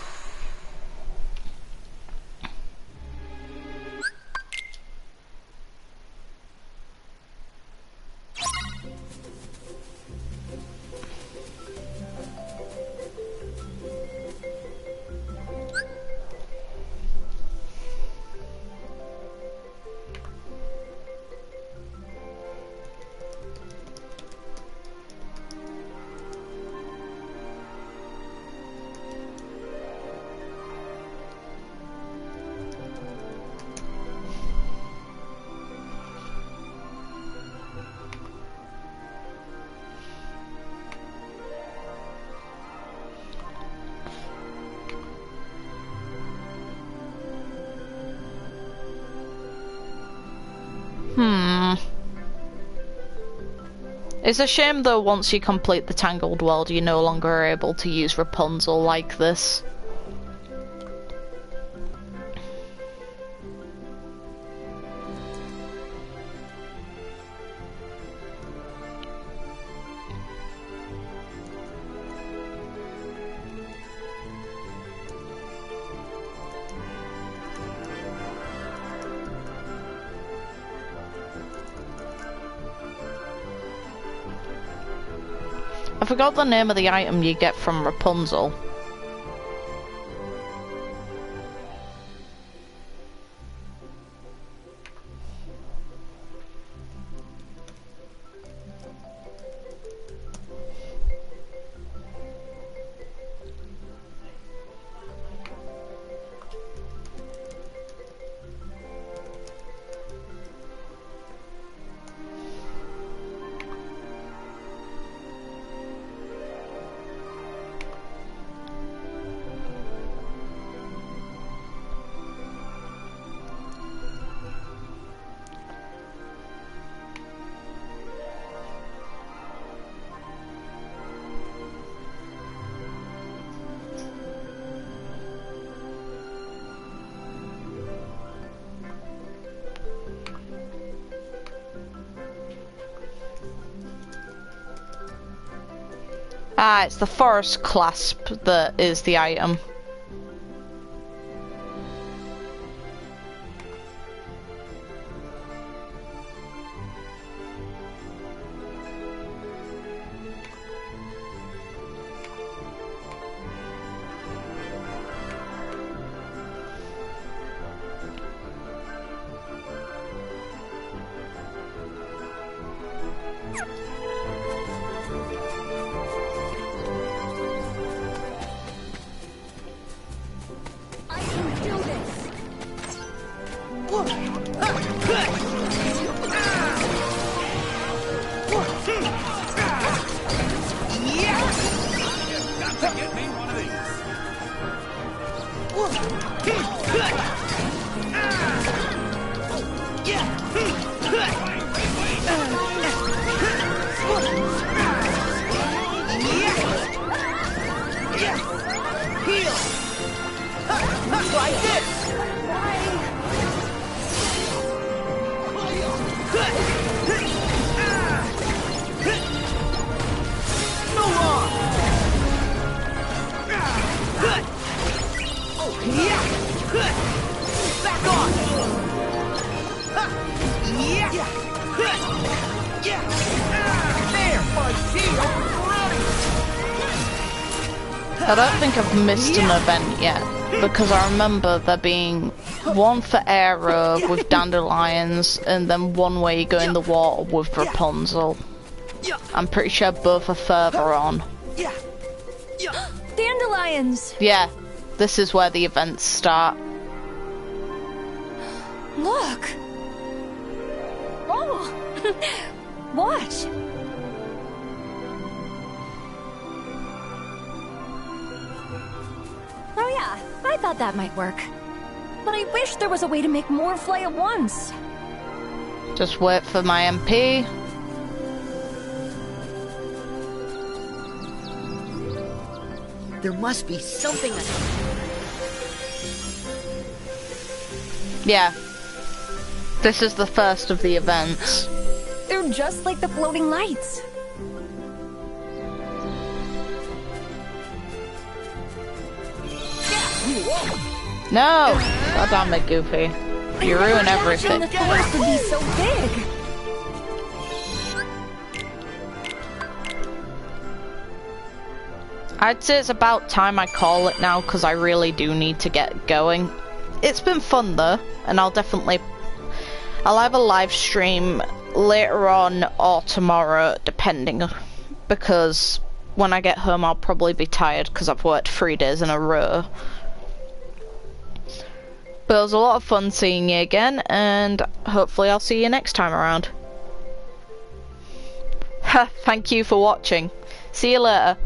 It's a shame though, once you complete the Tangled World, you're no longer able to use Rapunzel like this. I forgot the name of the item you get from Rapunzel. Ah, it's the forest clasp that is the item. Like this! Back off! There, I don't think I've missed an event yet, because I remember there being one for Aero with dandelions, and then one where you go in the water with Rapunzel. I'm pretty sure both are further on. Dandelions! Yeah, this is where the events start. Look! Oh! Watch! Oh yeah, I thought that might work. But I wish there was a way to make more fly at once. Just wait for my MP. There must be something. Yeah. This is the first of the events. They're just like the floating lights. No! God damn it, Goofy. You ruin everything. The force would be so big. I'd say it's about time I call it now, because I really do need to get going. It's been fun though, and I'll have a live stream later on or tomorrow, depending, because when I get home I'll probably be tired because I've worked 3 days in a row. But it was a lot of fun seeing you again, and hopefully I'll see you next time around. Thank you for watching. See you later.